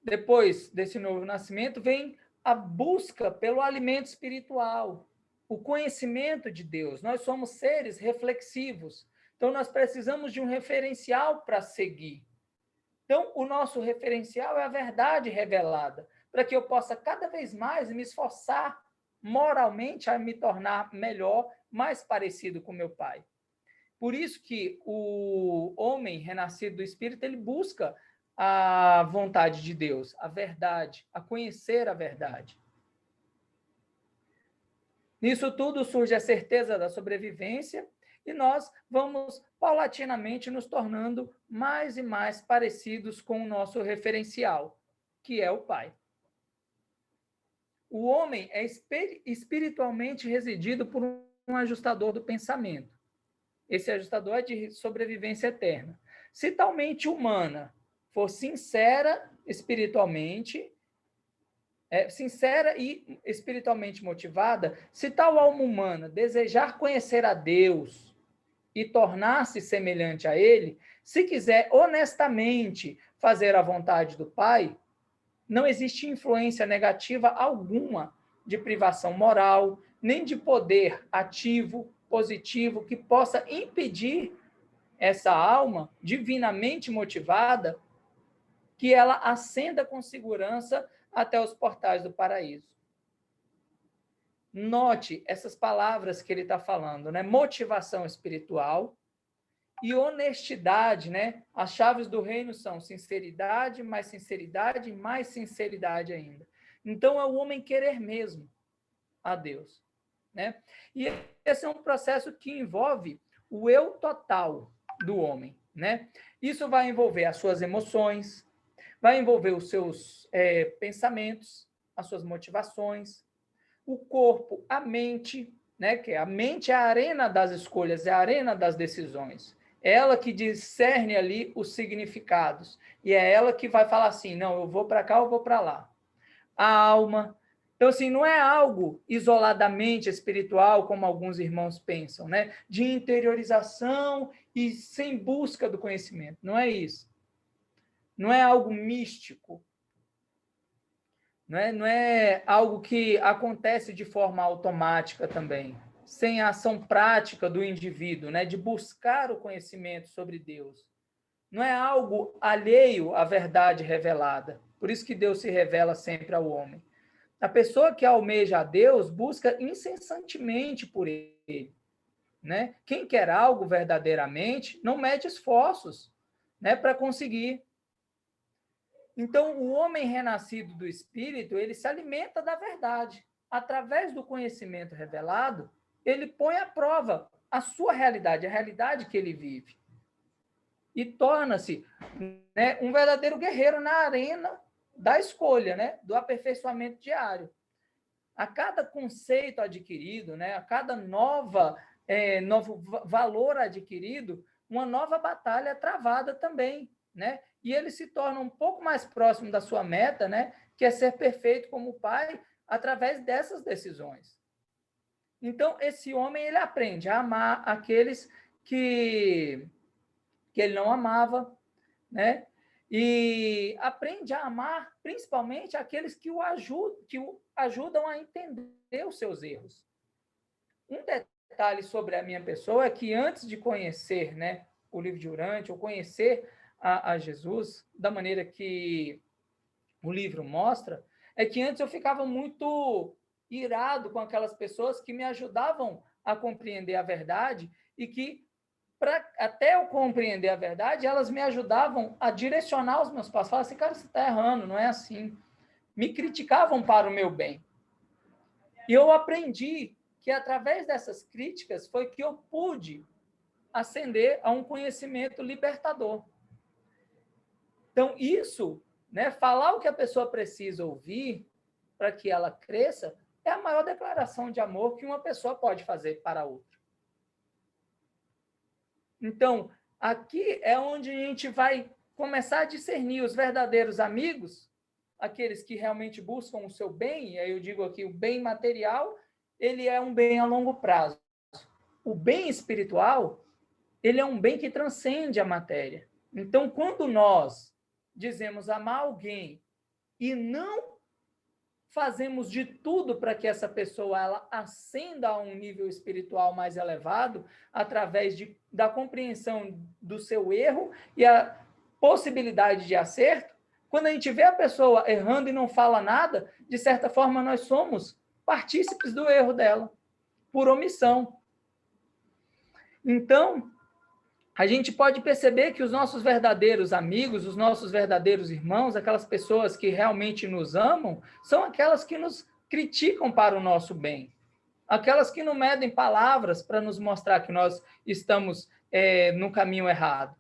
depois desse novo nascimento, vem a busca pelo alimento espiritual, o conhecimento de Deus. Nós somos seres reflexivos, então nós precisamos de um referencial para seguir. Então, o nosso referencial é a verdade revelada, para que eu possa cada vez mais me esforçar moralmente a me tornar melhor, mais parecido com meu Pai. Por isso que o homem renascido do Espírito, ele busca a vontade de Deus, a verdade, a conhecer a verdade. Nisso tudo surge a certeza da sobrevivência e nós vamos paulatinamente nos tornando mais e mais parecidos com o nosso referencial, que é o Pai. O homem é espiritualmente residido por um ajustador do pensamento. Esse ajustador é de sobrevivência eterna. Se tal mente humana for sincera espiritualmente, sincera e espiritualmente motivada, se tal alma humana desejar conhecer a Deus e tornar-se semelhante a Ele, se quiser honestamente fazer a vontade do Pai, não existe influência negativa alguma de privação moral, nem de poder ativo, positivo, que possa impedir essa alma divinamente motivada que ela ascenda com segurança até os portais do paraíso. Note essas palavras que ele está falando, né? Motivação espiritual e honestidade, né? As chaves do reino são sinceridade, mais sinceridade ainda. Então, é o homem querer mesmo a Deus, né? E esse é um processo que envolve o eu total do homem, né? Isso vai envolver as suas emoções, vai envolver os seus pensamentos, as suas motivações, o corpo, a mente, né? Que a mente é a arena das escolhas, é a arena das decisões. É ela que discerne ali os significados. E é ela que vai falar assim, não, eu vou para cá, eu vou para lá. A alma. Então, assim, não é algo isoladamente espiritual, como alguns irmãos pensam, né? De interiorização e sem busca do conhecimento. Não é isso. Não é algo místico. Não é algo que acontece de forma automática também, sem a ação prática do indivíduo, né? De buscar o conhecimento sobre Deus. Não é algo alheio à verdade revelada. Por isso que Deus se revela sempre ao homem. A pessoa que almeja a Deus busca incessantemente por ele, né? Quem quer algo verdadeiramente não mede esforços, né, para conseguir. Então, o homem renascido do Espírito, ele se alimenta da verdade. Através do conhecimento revelado, ele põe à prova a sua realidade, a realidade que ele vive. E torna-se, né, um verdadeiro guerreiro na arena da escolha, né, do aperfeiçoamento diário. A cada conceito adquirido, né, a cada novo valor adquirido, uma nova batalha é travada também, né? E ele se torna um pouco mais próximo da sua meta, né, que é ser perfeito como Pai, através dessas decisões. Então, esse homem, ele aprende a amar aqueles que ele não amava, né? E aprende a amar, principalmente, aqueles que o ajudam a entender os seus erros. Um detalhe sobre a minha pessoa é que antes de conhecer, né, o livro de Urântia, ou conhecer a Jesus da maneira que o livro mostra, é que antes eu ficava muito irado com aquelas pessoas que me ajudavam a compreender a verdade e que, até eu compreender a verdade, elas me ajudavam a direcionar os meus passos. Falavam assim, cara, você está errando, não é assim. Me criticavam para o meu bem. E eu aprendi que, através dessas críticas, foi que eu pude ascender a um conhecimento libertador. Então, isso, né, falar o que a pessoa precisa ouvir para que ela cresça, é a maior declaração de amor que uma pessoa pode fazer para outra. Então, aqui é onde a gente vai começar a discernir os verdadeiros amigos, aqueles que realmente buscam o seu bem, e aí eu digo aqui, o bem material, ele é um bem a longo prazo. O bem espiritual, ele é um bem que transcende a matéria. Então, quando nós dizemos amar alguém e não fazemos de tudo para que essa pessoa ela ascenda a um nível espiritual mais elevado, através da compreensão do seu erro e a possibilidade de acerto, quando a gente vê a pessoa errando e não fala nada, de certa forma nós somos partícipes do erro dela, por omissão. Então, a gente pode perceber que os nossos verdadeiros amigos, os nossos verdadeiros irmãos, aquelas pessoas que realmente nos amam, são aquelas que nos criticam para o nosso bem. Aquelas que não medem palavras para nos mostrar que nós estamos no caminho errado.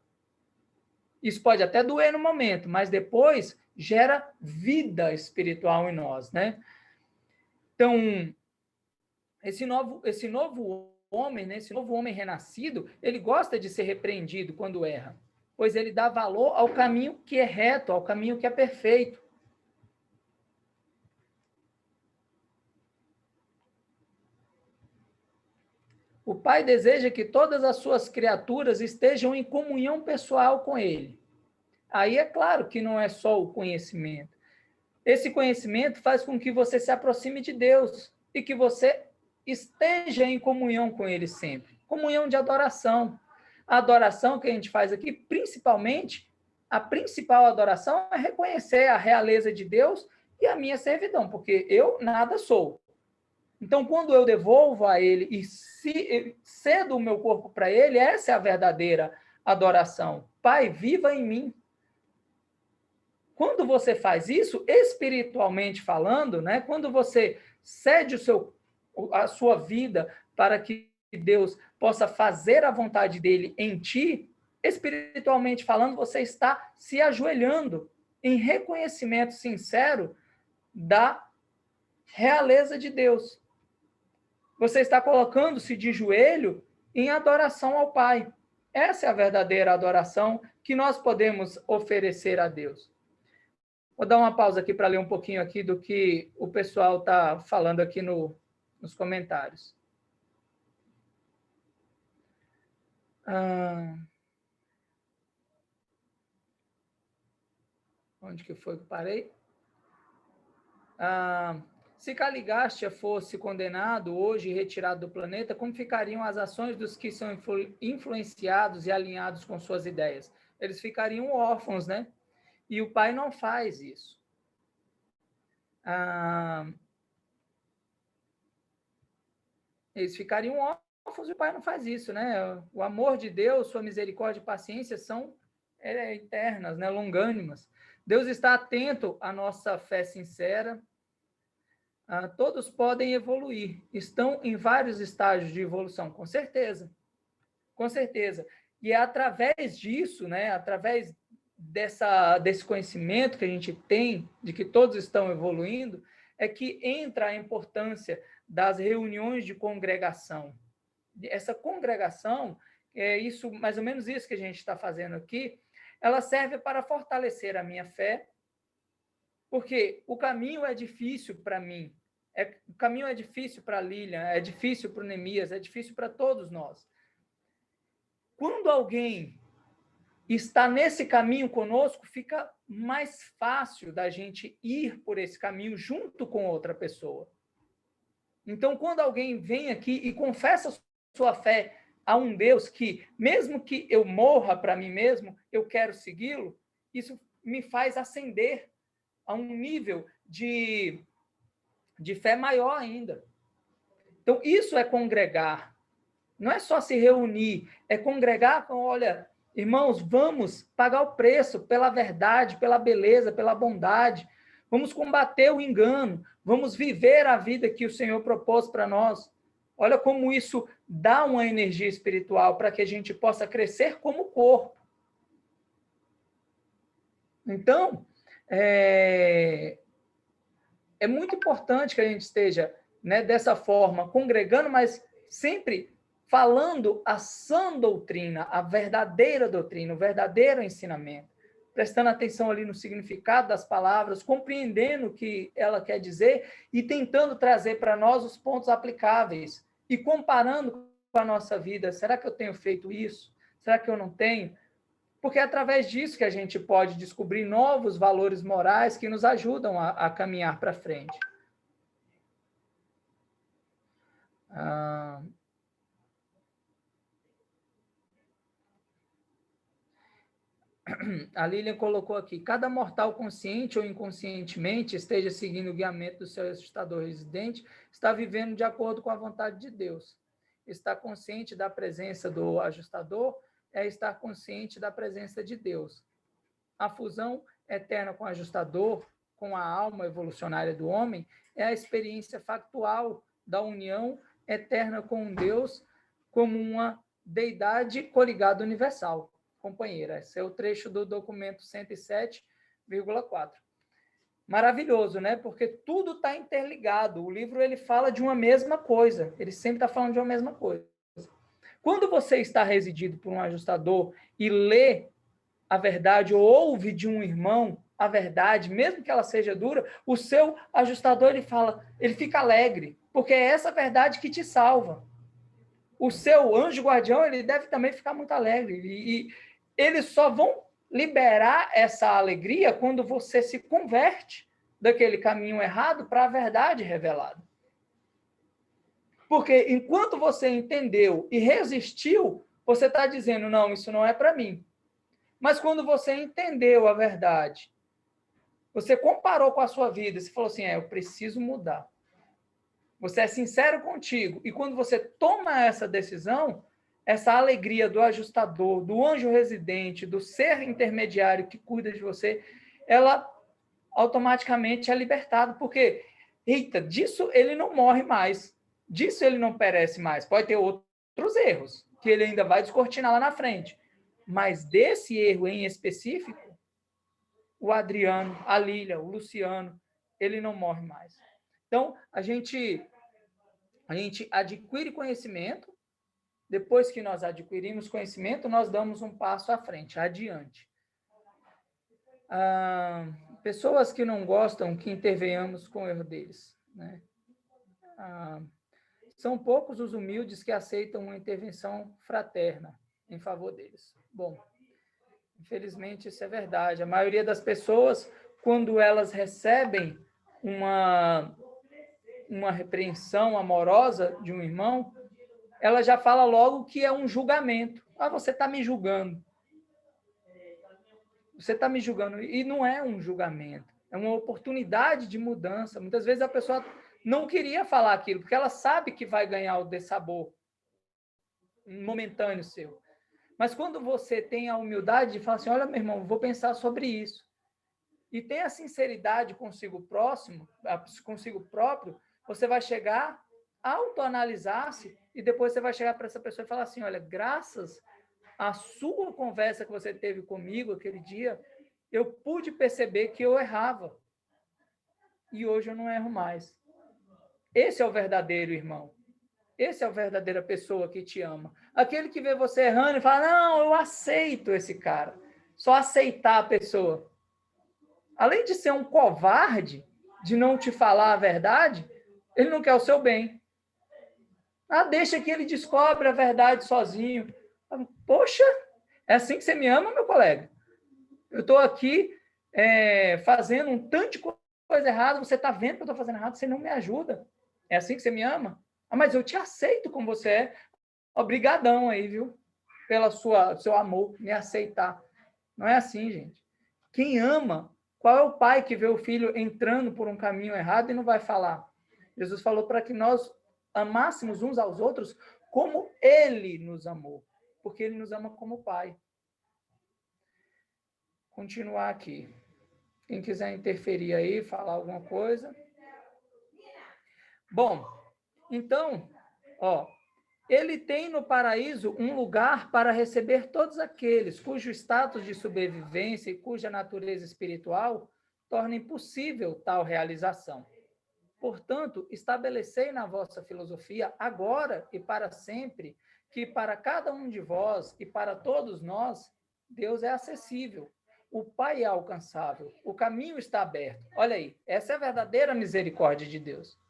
Isso pode até doer no momento, mas depois gera vida espiritual em nós, né? Então, esse novo homem, né, esse novo homem renascido, ele gosta de ser repreendido quando erra, pois ele dá valor ao caminho que é reto, ao caminho que é perfeito. O Pai deseja que todas as suas criaturas estejam em comunhão pessoal com ele. Aí é claro que não é só o conhecimento. Esse conhecimento faz com que você se aproxime de Deus e que você esteja em comunhão com ele sempre. Comunhão de adoração. A adoração que a gente faz aqui, principalmente, a principal adoração é reconhecer a realeza de Deus e a minha servidão, porque eu nada sou. Então, quando eu devolvo a ele e cedo o meu corpo para ele, essa é a verdadeira adoração. Pai, viva em mim. Quando você faz isso, espiritualmente falando, né, quando você cede a sua vida para que Deus possa fazer a vontade dele em ti, espiritualmente falando, você está se ajoelhando em reconhecimento sincero da realeza de Deus. Você está colocando-se de joelho em adoração ao Pai. Essa é a verdadeira adoração que nós podemos oferecer a Deus. Vou dar uma pausa aqui para ler um pouquinho aqui do que o pessoal está falando aqui nos comentários. Onde que foi que parei? Se Caligástia fosse condenado hoje e retirado do planeta, como ficariam as ações dos que são influenciados e alinhados com suas ideias? Eles ficariam órfãos, né? E o Pai não faz isso. Eles ficariam órfãos e o Pai não faz isso, né? O amor de Deus, sua misericórdia e paciência são eternas, né? Longânimas. Deus está atento à nossa fé sincera. Todos podem evoluir, estão em vários estágios de evolução, com certeza. Com certeza. E é através disso, né? Através desse conhecimento que a gente tem de que todos estão evoluindo, é que entra a importância das reuniões de congregação. Essa congregação, isso, mais ou menos isso que a gente está fazendo aqui, ela serve para fortalecer a minha fé, porque o caminho é difícil para mim, o caminho é difícil para a Lilian, é difícil para o Neemias, é difícil para todos nós. Quando alguém está nesse caminho conosco, fica mais fácil da gente ir por esse caminho junto com outra pessoa. Então, quando alguém vem aqui e confessa sua fé a um Deus que, mesmo que eu morra para mim mesmo, eu quero segui-lo, isso me faz ascender a um nível de fé maior ainda. Então, isso é congregar. Não é só se reunir, é congregar com, olha, irmãos, vamos pagar o preço pela verdade, pela beleza, pela bondade. Vamos combater o engano. Vamos viver a vida que o Senhor propôs para nós. Olha como isso dá uma energia espiritual para que a gente possa crescer como corpo. Então, é muito importante que a gente esteja, né, dessa forma, congregando, mas sempre falando a sã doutrina, a verdadeira doutrina, o verdadeiro ensinamento, prestando atenção ali no significado das palavras, compreendendo o que ela quer dizer e tentando trazer para nós os pontos aplicáveis e comparando com a nossa vida. Será que eu tenho feito isso? Será que eu não tenho? Porque é através disso que a gente pode descobrir novos valores morais que nos ajudam a caminhar para frente. A Lilian colocou aqui, cada mortal consciente ou inconscientemente esteja seguindo o guiamento do seu ajustador residente, está vivendo de acordo com a vontade de Deus. Estar consciente da presença do ajustador é estar consciente da presença de Deus. A fusão eterna com o ajustador, com a alma evolucionária do homem, é a experiência factual da união eterna com Deus como uma deidade coligada universal. Companheira, esse é o trecho do documento 107,4. Maravilhoso, né? Porque tudo está interligado. O livro ele fala de uma mesma coisa. Ele sempre está falando de uma mesma coisa. Quando você está residido por um ajustador e lê a verdade ou ouve de um irmão a verdade, mesmo que ela seja dura, o seu ajustador ele fica alegre, porque é essa verdade que te salva. O seu anjo guardião ele deve também ficar muito alegre e eles só vão liberar essa alegria quando você se converte daquele caminho errado para a verdade revelada. Porque enquanto você entendeu e resistiu, você está dizendo, não, isso não é para mim. Mas quando você entendeu a verdade, você comparou com a sua vida, você falou assim, eu preciso mudar. Você é sincero contigo. E quando você toma essa decisão, essa alegria do ajustador, do anjo residente, do ser intermediário que cuida de você, ela automaticamente é libertada. Porque, eita, disso ele não morre mais. Disso ele não perece mais. Pode ter outros erros, que ele ainda vai descortinar lá na frente. Mas desse erro em específico, o Adriano, a Lília, o Luciano, ele não morre mais. Então, a gente adquire conhecimento. Depois que nós adquirimos conhecimento, nós damos um passo à frente, adiante. Pessoas que não gostam que intervenhamos com o erro deles, né? São poucos os humildes que aceitam uma intervenção fraterna em favor deles. Bom, infelizmente isso é verdade. A maioria das pessoas, quando elas recebem uma repreensão amorosa de um irmão, ela já fala logo que é um julgamento. Você está me julgando. Você está me julgando. E não é um julgamento. É uma oportunidade de mudança. Muitas vezes a pessoa não queria falar aquilo, porque ela sabe que vai ganhar o dessabor momentâneo seu. Mas quando você tem a humildade de falar assim, olha, meu irmão, vou pensar sobre isso. E tem a sinceridade consigo próprio, você vai chegar, autoanalisar-se, e depois você vai chegar para essa pessoa e falar assim, olha, graças à sua conversa que você teve comigo aquele dia, eu pude perceber que eu errava. E hoje eu não erro mais. Esse é o verdadeiro irmão. Esse é a verdadeira pessoa que te ama. Aquele que vê você errando e fala, não, eu aceito esse cara. Só aceitar a pessoa. Além de ser um covarde, de não te falar a verdade, ele não quer o seu bem. Deixa que ele descobre a verdade sozinho. Poxa, é assim que você me ama, meu colega? Eu estou aqui fazendo um tanto de coisa errada, você está vendo que eu estou fazendo errado, você não me ajuda. É assim que você me ama? Mas eu te aceito como você é. Obrigadão aí, viu? Pelo seu amor, me aceitar. Não é assim, gente. Quem ama, qual é o pai que vê o filho entrando por um caminho errado e não vai falar? Jesus falou para que nós amássemos uns aos outros como ele nos amou. Porque ele nos ama como pai. Continuar aqui. Quem quiser interferir aí, falar alguma coisa. Bom, então, ele tem no paraíso um lugar para receber todos aqueles cujo status de sobrevivência e cuja natureza espiritual torna impossível tal realização. Portanto, estabelecei na vossa filosofia, agora e para sempre, que para cada um de vós e para todos nós, Deus é acessível. O Pai é alcançável. O caminho está aberto. Olha aí, essa é a verdadeira misericórdia de Deus.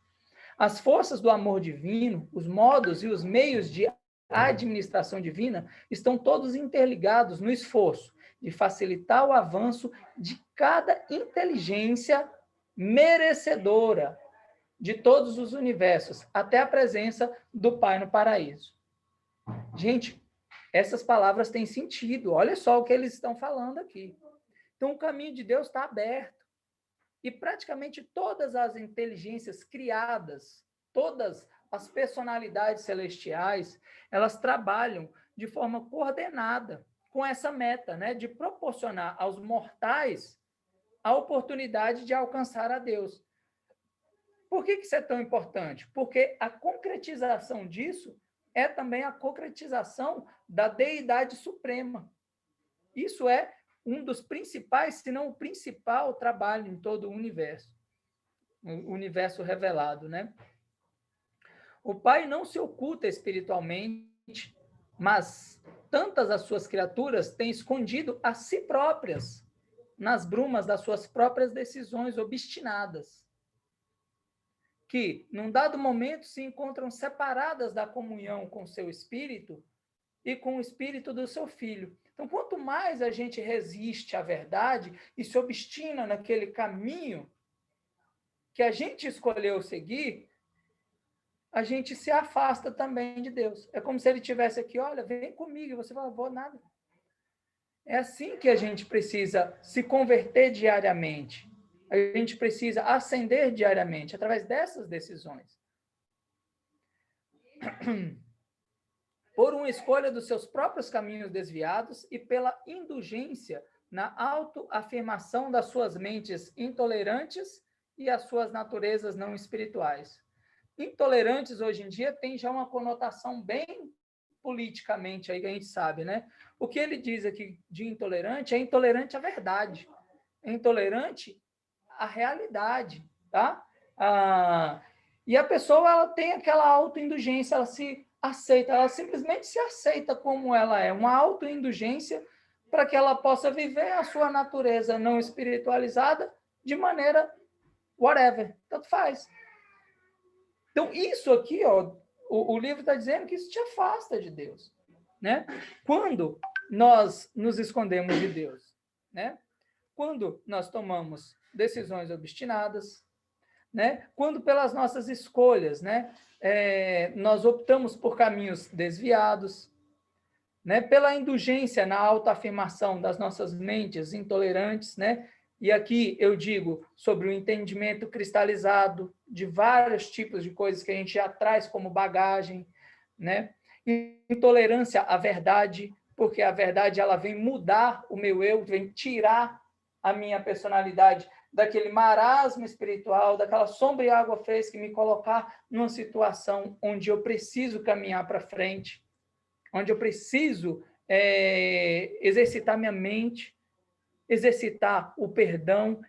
As forças do amor divino, os modos e os meios de administração divina estão todos interligados no esforço de facilitar o avanço de cada inteligência merecedora de todos os universos, até a presença do Pai no paraíso. Gente, essas palavras têm sentido. Olha só o que eles estão falando aqui. Então, o caminho de Deus está aberto. E praticamente todas as inteligências criadas, todas as personalidades celestiais, elas trabalham de forma coordenada com essa meta, né, de proporcionar aos mortais a oportunidade de alcançar a Deus. Por que isso é tão importante? Porque a concretização disso é também a concretização da deidade suprema. Isso é um dos principais, se não o principal trabalho em todo o universo revelado, né? O Pai não se oculta espiritualmente, mas tantas as suas criaturas têm escondido a si próprias nas brumas das suas próprias decisões obstinadas, que, num dado momento, se encontram separadas da comunhão com seu espírito e com o espírito do seu filho. Então, quanto mais a gente resiste à verdade e se obstina naquele caminho que a gente escolheu seguir, a gente se afasta também de Deus. É como se ele estivesse aqui, olha, vem comigo, e você fala, vou nada. É assim que a gente precisa se converter diariamente. A gente precisa ascender diariamente, através dessas decisões. Por uma escolha dos seus próprios caminhos desviados e pela indulgência na autoafirmação das suas mentes intolerantes e as suas naturezas não espirituais. Intolerantes, hoje em dia, tem já uma conotação bem politicamente, aí que a gente sabe, né? O que ele diz aqui de intolerante é intolerante à verdade, é intolerante à realidade, tá? E a pessoa ela tem aquela autoindulgência, ela se aceita, ela simplesmente se aceita como ela é, uma autoindulgência para que ela possa viver a sua natureza não espiritualizada de maneira whatever, tanto faz. Então, isso aqui, ó, o livro está dizendo que isso te afasta de Deus, né? Quando nós nos escondemos de Deus, né? Quando nós tomamos decisões obstinadas, né? Quando pelas nossas escolhas, né? Nós optamos por caminhos desviados, né? Pela indulgência na autoafirmação das nossas mentes intolerantes, né? E aqui eu digo sobre o entendimento cristalizado de vários tipos de coisas que a gente já traz como bagagem, né? Intolerância à verdade, porque a verdade ela vem mudar o meu eu, vem tirar a minha personalidade daquele marasmo espiritual, daquela sombra e água fresca, e me colocar numa situação onde eu preciso caminhar para frente, onde eu preciso exercitar minha mente, exercitar o perdão,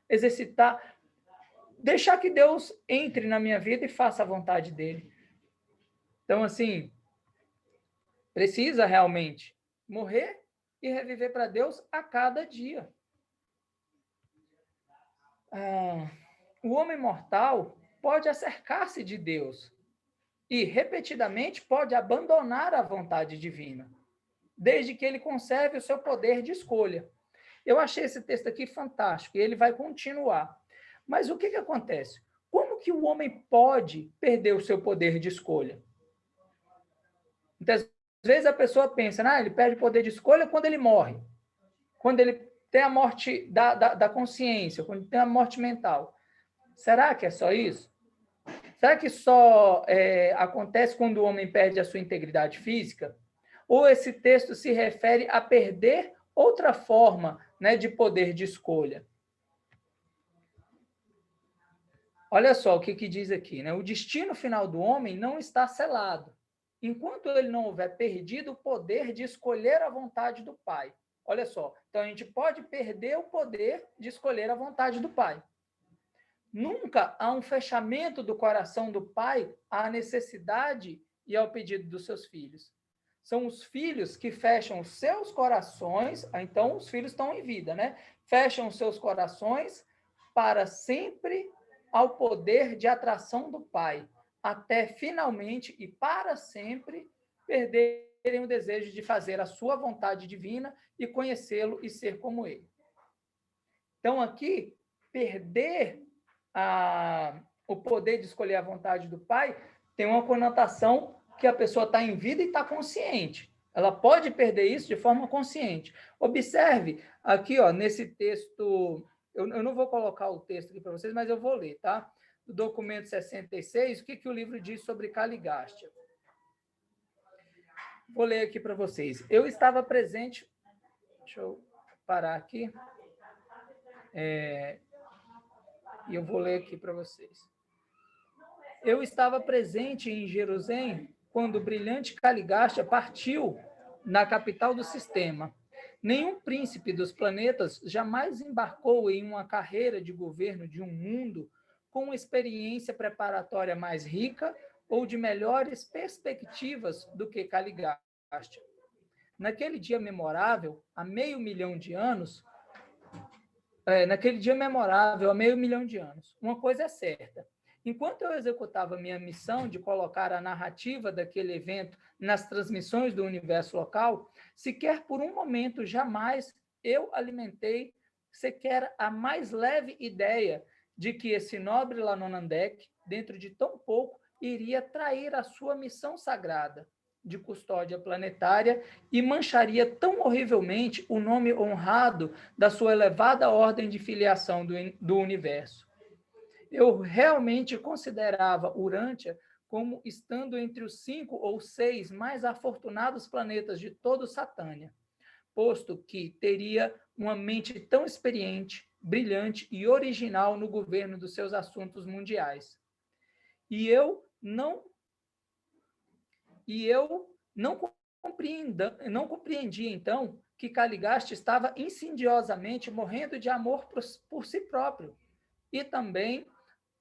deixar que Deus entre na minha vida e faça a vontade dele. Então, assim, precisa realmente morrer e reviver para Deus a cada dia. O homem mortal pode acercar-se de Deus e, repetidamente, pode abandonar a vontade divina, desde que ele conserve o seu poder de escolha. Eu achei esse texto aqui fantástico, e ele vai continuar. Mas o que acontece? Como que o homem pode perder o seu poder de escolha? Muitas vezes a pessoa pensa, ele perde o poder de escolha quando ele morre, quando ele tem a morte da consciência, quando tem a morte mental. Será que é só isso? Será que só acontece quando o homem perde a sua integridade física? Ou esse texto se refere a perder outra forma, né, de poder de escolha? Olha só o que diz aqui, né? O destino final do homem não está selado, enquanto ele não houver perdido o poder de escolher a vontade do Pai. Olha só, então a gente pode perder o poder de escolher a vontade do Pai. Nunca há um fechamento do coração do Pai à necessidade e ao pedido dos seus filhos. São os filhos que fecham os seus corações, então os filhos estão em vida, né? Fecham os seus corações para sempre ao poder de atração do Pai, até finalmente e para sempre perderem o desejo de fazer a sua vontade divina e conhecê-lo e ser como ele. Então, aqui, perder o poder de escolher a vontade do Pai tem uma conotação que a pessoa está em vida e está consciente. Ela pode perder isso de forma consciente. Observe aqui, ó, nesse texto, eu não vou colocar o texto aqui para vocês, mas eu vou ler, tá? Do documento 66, o que o livro diz sobre Caligástia. Vou ler aqui para vocês. Eu estava presente... Deixa eu parar aqui. E eu vou ler aqui para vocês. Eu estava presente em Jerusalém quando o brilhante Caligástia partiu na capital do sistema. Nenhum príncipe dos planetas jamais embarcou em uma carreira de governo de um mundo com uma experiência preparatória mais rica ou de melhores perspectivas do que Caligástia. Naquele dia memorável, há meio milhão de anos, uma coisa é certa. Enquanto eu executava minha missão de colocar a narrativa daquele evento nas transmissões do universo local, sequer por um momento jamais eu alimentei sequer a mais leve ideia de que esse nobre Lanonandek, dentro de tão pouco, iria trair a sua missão sagrada de custódia planetária e mancharia tão horrivelmente o nome honrado da sua elevada ordem de filiação do universo. Eu realmente considerava Urântia como estando entre os 5 ou 6 mais afortunados planetas de todo Satânia, posto que teria uma mente tão experiente, brilhante e original no governo dos seus assuntos mundiais. E eu não compreendia, então, que Caligástia estava insidiosamente morrendo de amor por si próprio. E também,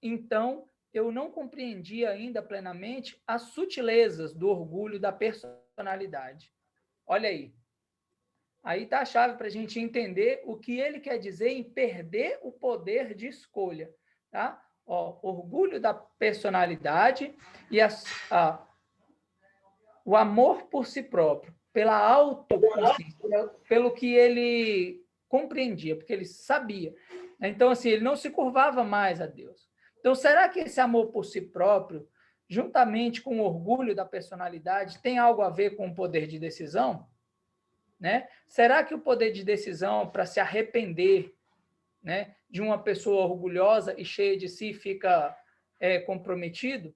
então, eu não compreendia ainda plenamente as sutilezas do orgulho da personalidade. Olha aí. Aí está a chave para a gente entender o que ele quer dizer em perder o poder de escolha. Tá? Ó, orgulho da personalidade e o amor por si próprio, pela autoconsciência, pelo que ele compreendia, porque ele sabia. Então, assim, ele não se curvava mais a Deus. Então, será que esse amor por si próprio, juntamente com o orgulho da personalidade, tem algo a ver com o poder de decisão? Né? Será que o poder de decisão para se arrepender, né, de uma pessoa orgulhosa e cheia de si fica comprometido?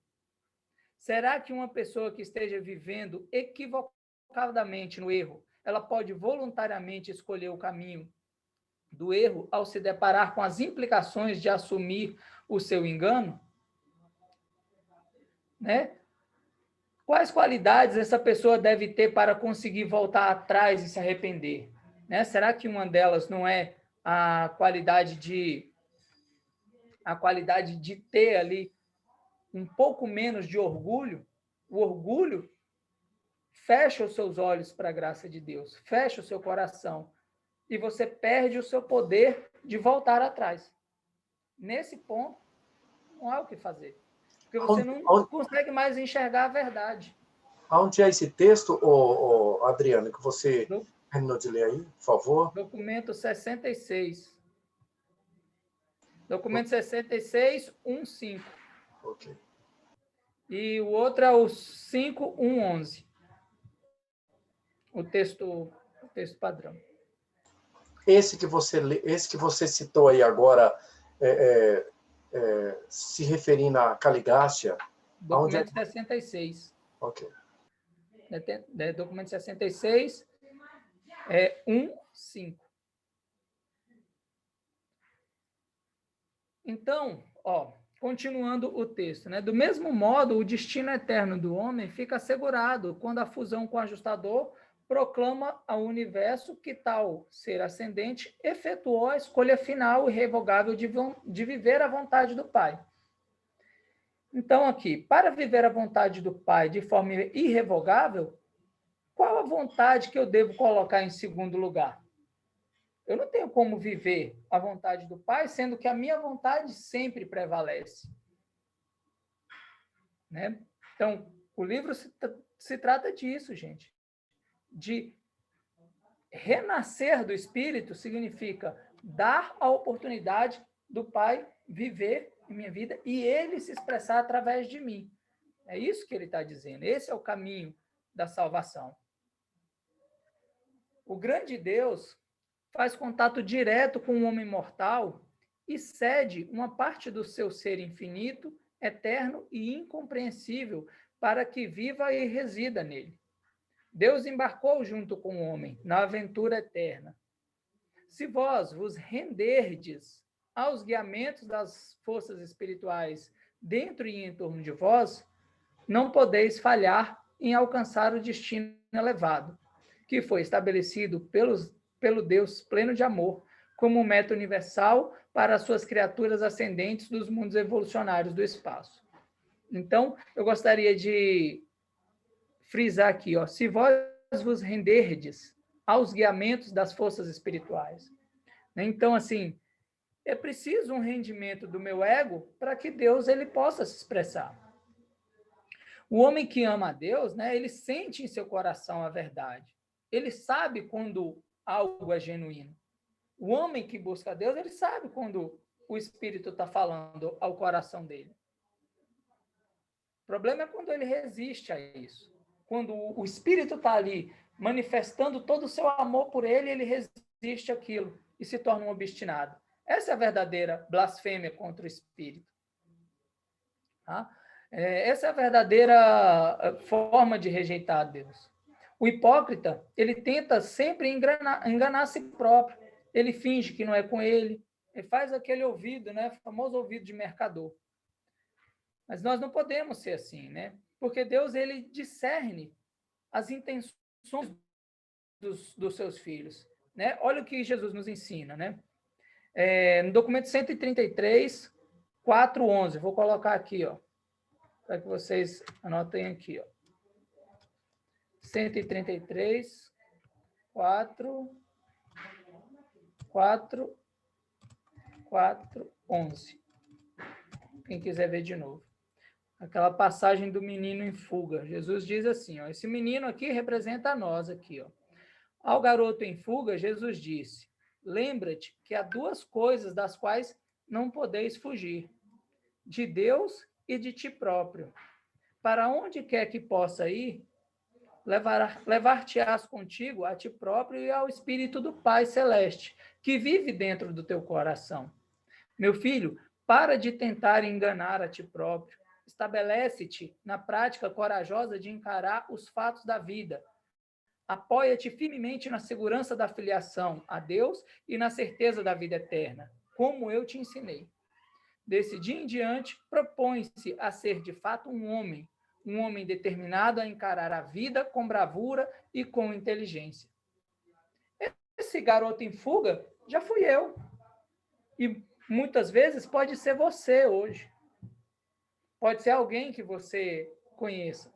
Será que uma pessoa que esteja vivendo equivocadamente no erro, ela pode voluntariamente escolher o caminho do erro ao se deparar com as implicações de assumir o seu engano? Né? Quais qualidades essa pessoa deve ter para conseguir voltar atrás e se arrepender? Né? Será que uma delas não é a qualidade de ter ali um pouco menos de orgulho? O orgulho fecha os seus olhos para a graça de Deus, fecha o seu coração, e você perde o seu poder de voltar atrás. Nesse ponto, não há o que fazer, porque você não consegue mais enxergar a verdade. Onde é esse texto, Adriano, que você terminou de ler aí, por favor? Documento 66. Documento 66, 1.5. Ok. E o outro é o 5.1.11. O texto padrão. Esse que você citou aí agora, se referindo à Caligácia... Documento 66. Ok. Documento 66, 1.5. Então, continuando o texto, né? Do mesmo modo, o destino eterno do homem fica assegurado quando a fusão com o ajustador proclama ao universo que tal ser ascendente efetuou a escolha final e irrevogável de viver a vontade do Pai. Então, aqui, para viver a vontade do Pai de forma irrevogável, qual a vontade que eu devo colocar em segundo lugar? Eu não tenho como viver a vontade do Pai, sendo que a minha vontade sempre prevalece. Né? Então, o livro se trata disso, gente. De renascer do Espírito significa dar a oportunidade do Pai viver em minha vida e ele se expressar através de mim. É isso que ele está dizendo. Esse é o caminho da salvação. O grande Deus faz contato direto com o homem mortal e cede uma parte do seu ser infinito, eterno e incompreensível para que viva e resida nele. Deus embarcou junto com o homem na aventura eterna. Se vós vos renderdes aos guiamentos das forças espirituais dentro e em torno de vós, não podeis falhar em alcançar o destino elevado, que foi estabelecido pelo Deus pleno de amor, como meta universal para as suas criaturas ascendentes dos mundos evolucionários do espaço. Então, eu gostaria de frisar aqui, se vós vos renderdes aos guiamentos das forças espirituais. Então, assim, é preciso um rendimento do meu ego para que Deus ele possa se expressar. O homem que ama a Deus, né, ele sente em seu coração a verdade. Ele sabe quando algo é genuíno. O homem que busca a Deus, ele sabe quando o Espírito está falando ao coração dele. O problema é quando ele resiste a isso. Quando o Espírito está ali manifestando todo o seu amor por ele, ele resiste àquilo e se torna um obstinado. Essa é a verdadeira blasfêmia contra o Espírito. Tá? Essa é a verdadeira forma de rejeitar a Deus. O hipócrita, ele tenta sempre enganar a si próprio. Ele finge que não é com ele. Ele faz aquele ouvido, né? O famoso ouvido de mercador. Mas nós não podemos ser assim, né? Porque Deus, ele discerne as intenções dos seus filhos. Né? Olha o que Jesus nos ensina, né? No documento 133, 4:11. Vou colocar aqui, ó, para que vocês anotem aqui, ó. 133, 4:11. Quem quiser ver de novo. Aquela passagem do menino em fuga. Jesus diz assim, ó, esse menino aqui representa a nós aqui, ó. Ao garoto em fuga, Jesus disse: lembra-te que há duas coisas das quais não podeis fugir: de Deus e de ti próprio. Para onde quer que possa ir, levar-te-ás contigo a ti próprio e ao Espírito do Pai Celeste, que vive dentro do teu coração. Meu filho, para de tentar enganar a ti próprio. Estabelece-te na prática corajosa de encarar os fatos da vida. Apoia-te firmemente na segurança da filiação a Deus e na certeza da vida eterna, como eu te ensinei. Desse dia em diante, propõe-se a ser de fato um homem determinado a encarar a vida com bravura e com inteligência. Esse garoto em fuga já fui eu. E muitas vezes pode ser você hoje. Pode ser alguém que você conheça,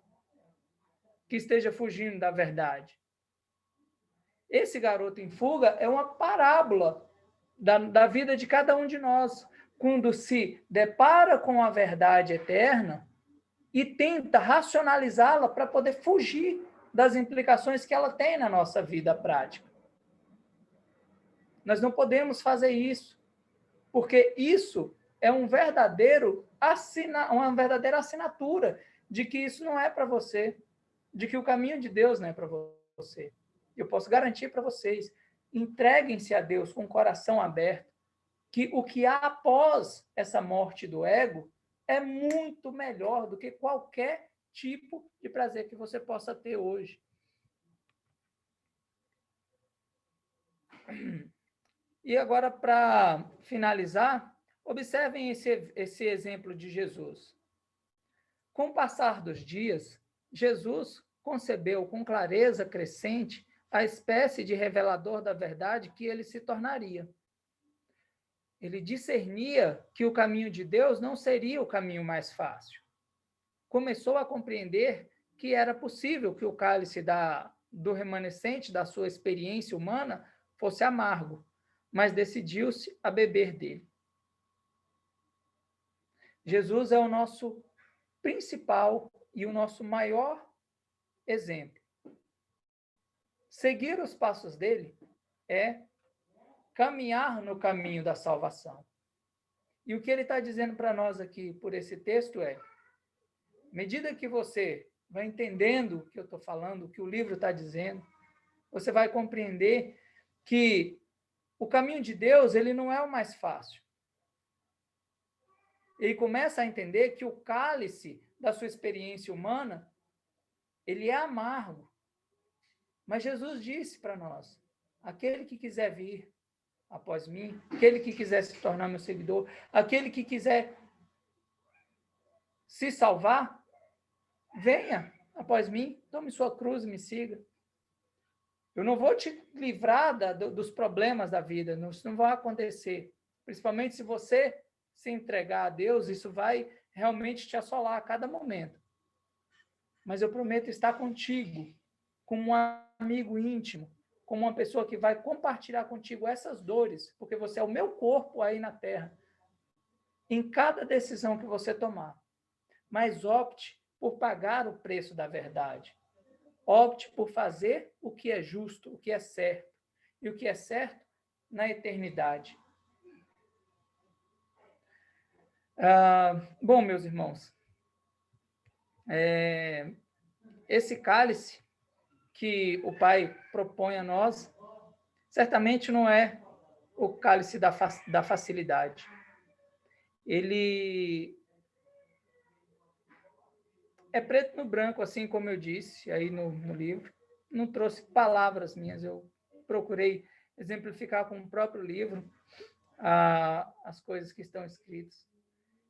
que esteja fugindo da verdade. Esse garoto em fuga é uma parábola da vida de cada um de nós, quando se depara com a verdade eterna e tenta racionalizá-la para poder fugir das implicações que ela tem na nossa vida prática. Nós não podemos fazer isso, porque isso é uma verdadeira assinatura de que isso não é para você, de que o caminho de Deus não é para você. Eu posso garantir para vocês, entreguem-se a Deus com o coração aberto, que o que há após essa morte do ego é muito melhor do que qualquer tipo de prazer que você possa ter hoje. E agora, para finalizar, observem esse exemplo de Jesus. Com o passar dos dias, Jesus concebeu com clareza crescente a espécie de revelador da verdade que ele se tornaria. Ele discernia que o caminho de Deus não seria o caminho mais fácil. Começou a compreender que era possível que o cálice do remanescente da sua experiência humana fosse amargo, mas decidiu-se a beber dele. Jesus é o nosso principal e o nosso maior exemplo. Seguir os passos dele é caminhar no caminho da salvação. E o que ele está dizendo para nós aqui por esse texto é, à medida que você vai entendendo o que eu estou falando, o que o livro está dizendo, você vai compreender que o caminho de Deus, ele não é o mais fácil. Ele começa a entender que o cálice da sua experiência humana, ele é amargo. Mas Jesus disse para nós, aquele que quiser vir após mim, aquele que quiser se tornar meu seguidor, aquele que quiser se salvar, venha após mim, tome sua cruz e me siga. Eu não vou te livrar dos problemas da vida, isso não vai acontecer. Principalmente se você se entregar a Deus, isso vai realmente te assolar a cada momento. Mas eu prometo estar contigo, como um amigo íntimo, como uma pessoa que vai compartilhar contigo essas dores, porque você é o meu corpo aí na terra, em cada decisão que você tomar. Mas opte por pagar o preço da verdade. Opte por fazer o que é justo, o que é certo. E o que é certo na eternidade. Bom, meus irmãos, esse cálice que o Pai propõe a nós, certamente não é o cálice da facilidade. Ele é preto no branco, assim como eu disse aí no livro. Não trouxe palavras minhas, eu procurei exemplificar com o próprio livro as coisas que estão escritas.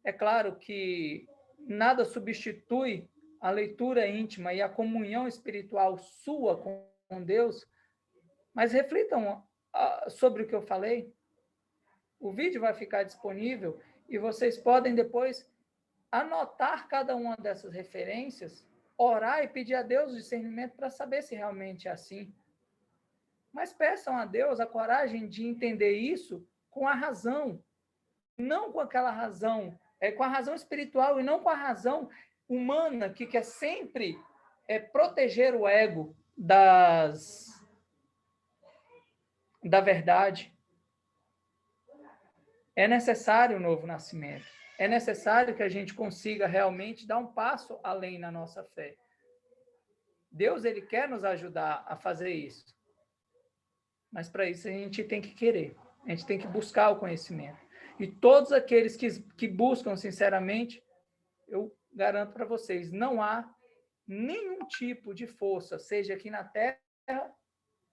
É claro que nada substitui a leitura íntima e a comunhão espiritual sua com Deus, mas reflitam sobre o que eu falei. O vídeo vai ficar disponível E vocês podem depois anotar cada uma dessas referências, orar e pedir a Deus discernimento para saber se realmente é assim. Mas peçam a Deus a coragem de entender isso com a razão, não com aquela razão, com a razão espiritual e não com a razão humana que quer sempre proteger o ego da verdade. É necessário o novo nascimento. É necessário que a gente consiga realmente dar um passo além na nossa fé. Deus, ele quer nos ajudar a fazer isso. Mas para isso a gente tem que querer. A gente tem que buscar o conhecimento. E todos aqueles que buscam sinceramente, eu garanto para vocês, não há nenhum tipo de força, seja aqui na Terra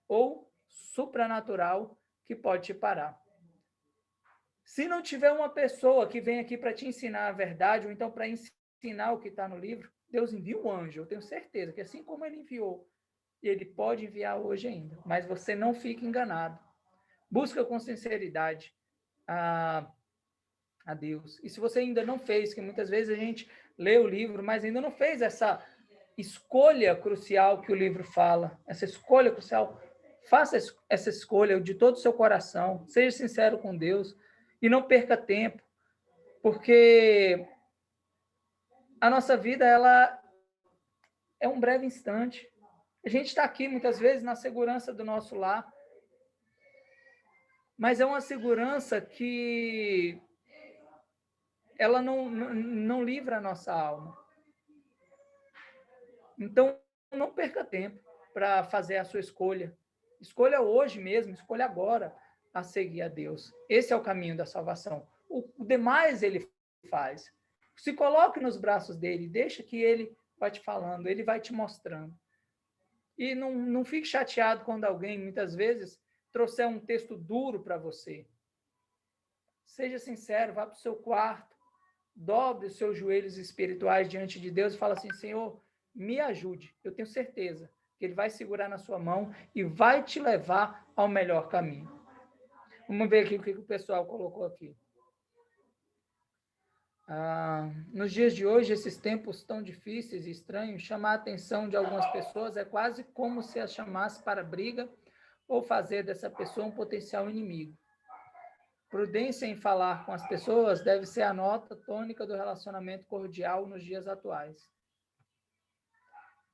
ou supranatural, que pode te parar. Se não tiver uma pessoa que vem aqui para te ensinar a verdade, ou então para ensinar o que está no livro, Deus envia um anjo. Eu tenho certeza que assim como ele enviou, ele pode enviar hoje ainda. Mas você não fique enganado. Busca com sinceridade a Deus. E se você ainda não fez, que muitas vezes a gente lê o livro, mas ainda não fez essa escolha crucial que o livro fala, essa escolha crucial, faça essa escolha de todo o seu coração, seja sincero com Deus e não perca tempo, porque a nossa vida, ela é um breve instante. A gente está aqui, muitas vezes, na segurança do nosso lar, mas é uma segurança que ela não livra a nossa alma. Então, não perca tempo para fazer a sua escolha. Escolha hoje mesmo, escolha agora a seguir a Deus. Esse é o caminho da salvação. O demais ele faz. Se coloque nos braços dele, deixa que ele vai te falando, ele vai te mostrando. E não fique chateado quando alguém, muitas vezes, trouxer um texto duro para você. Seja sincero, vá para o seu quarto, dobre os seus joelhos espirituais diante de Deus e fala assim, Senhor, me ajude. Eu tenho certeza que ele vai segurar na sua mão e vai te levar ao melhor caminho. Vamos ver aqui o que o pessoal colocou aqui. Nos dias de hoje, esses tempos tão difíceis e estranhos, chamar a atenção de algumas pessoas é quase como se as chamasse para briga ou fazer dessa pessoa um potencial inimigo. Prudência em falar com as pessoas deve ser a nota tônica do relacionamento cordial nos dias atuais.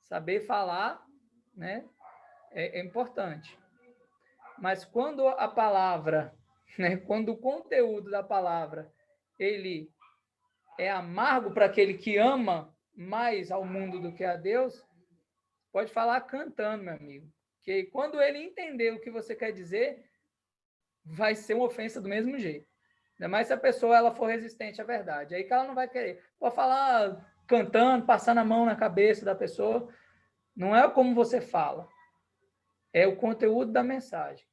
Saber falar, né, é importante. Mas quando a palavra, né, quando o conteúdo da palavra, ele é amargo para aquele que ama mais ao mundo do que a Deus, pode falar cantando, meu amigo. Que quando ele entender o que você quer dizer, vai ser uma ofensa do mesmo jeito. Ainda mais se a pessoa ela for resistente à verdade. Aí que ela não vai querer. Pode falar cantando, passando a mão na cabeça da pessoa. Não é como você fala. É o conteúdo da mensagem.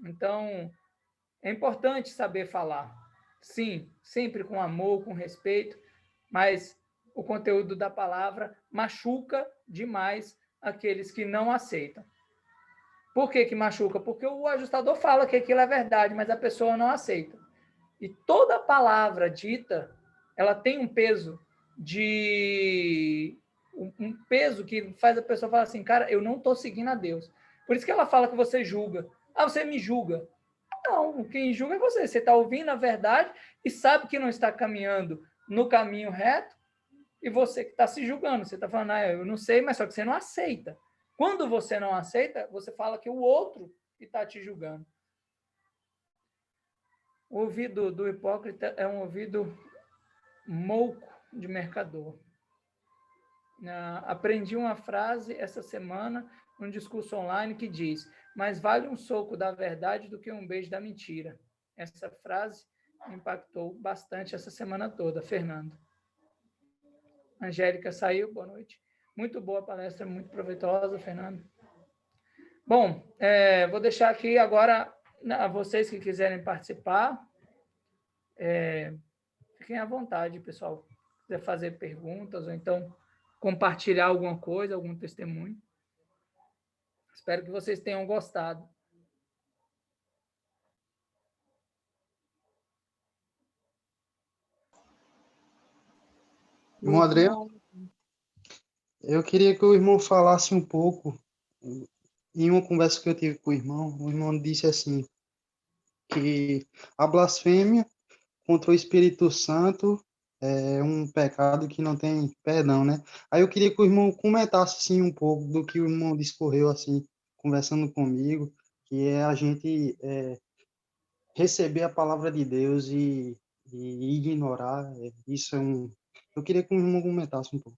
Então, é importante saber falar. Sim, sempre com amor, com respeito, mas o conteúdo da palavra machuca demais aqueles que não aceitam. Por que machuca? Porque o ajustador fala que aquilo é verdade, mas a pessoa não aceita. E toda palavra dita, ela tem um peso um peso que faz a pessoa falar assim, cara, eu não estou seguindo a Deus. Por isso que ela fala que você julga. Você me julga. Não, quem julga é você. Você está ouvindo a verdade e sabe que não está caminhando no caminho reto e você que está se julgando. Você está falando, eu não sei, mas só que você não aceita. Quando você não aceita, você fala que o outro está te julgando. O ouvido do hipócrita é um ouvido mouco de mercador. Aprendi uma frase essa semana, num discurso online, que diz, mais vale um soco da verdade do que um beijo da mentira. Essa frase me impactou bastante essa semana toda, Fernando. Angélica saiu, boa noite. Muito boa a palestra, muito proveitosa, Fernando. Bom, vou deixar aqui agora a vocês que quiserem participar. Fiquem à vontade, pessoal. Se quiser fazer perguntas ou então compartilhar alguma coisa, algum testemunho. Espero que vocês tenham gostado. Irmão Adriano, eu queria que o irmão falasse um pouco. Em uma conversa que eu tive com o irmão disse assim, que a blasfêmia contra o Espírito Santo é um pecado que não tem perdão, né? Aí eu queria que o irmão comentasse, assim, um pouco do que o irmão discorreu, assim, conversando comigo, que é a gente receber a palavra de Deus e ignorar. Isso é um... Eu queria que o irmão comentasse um pouco.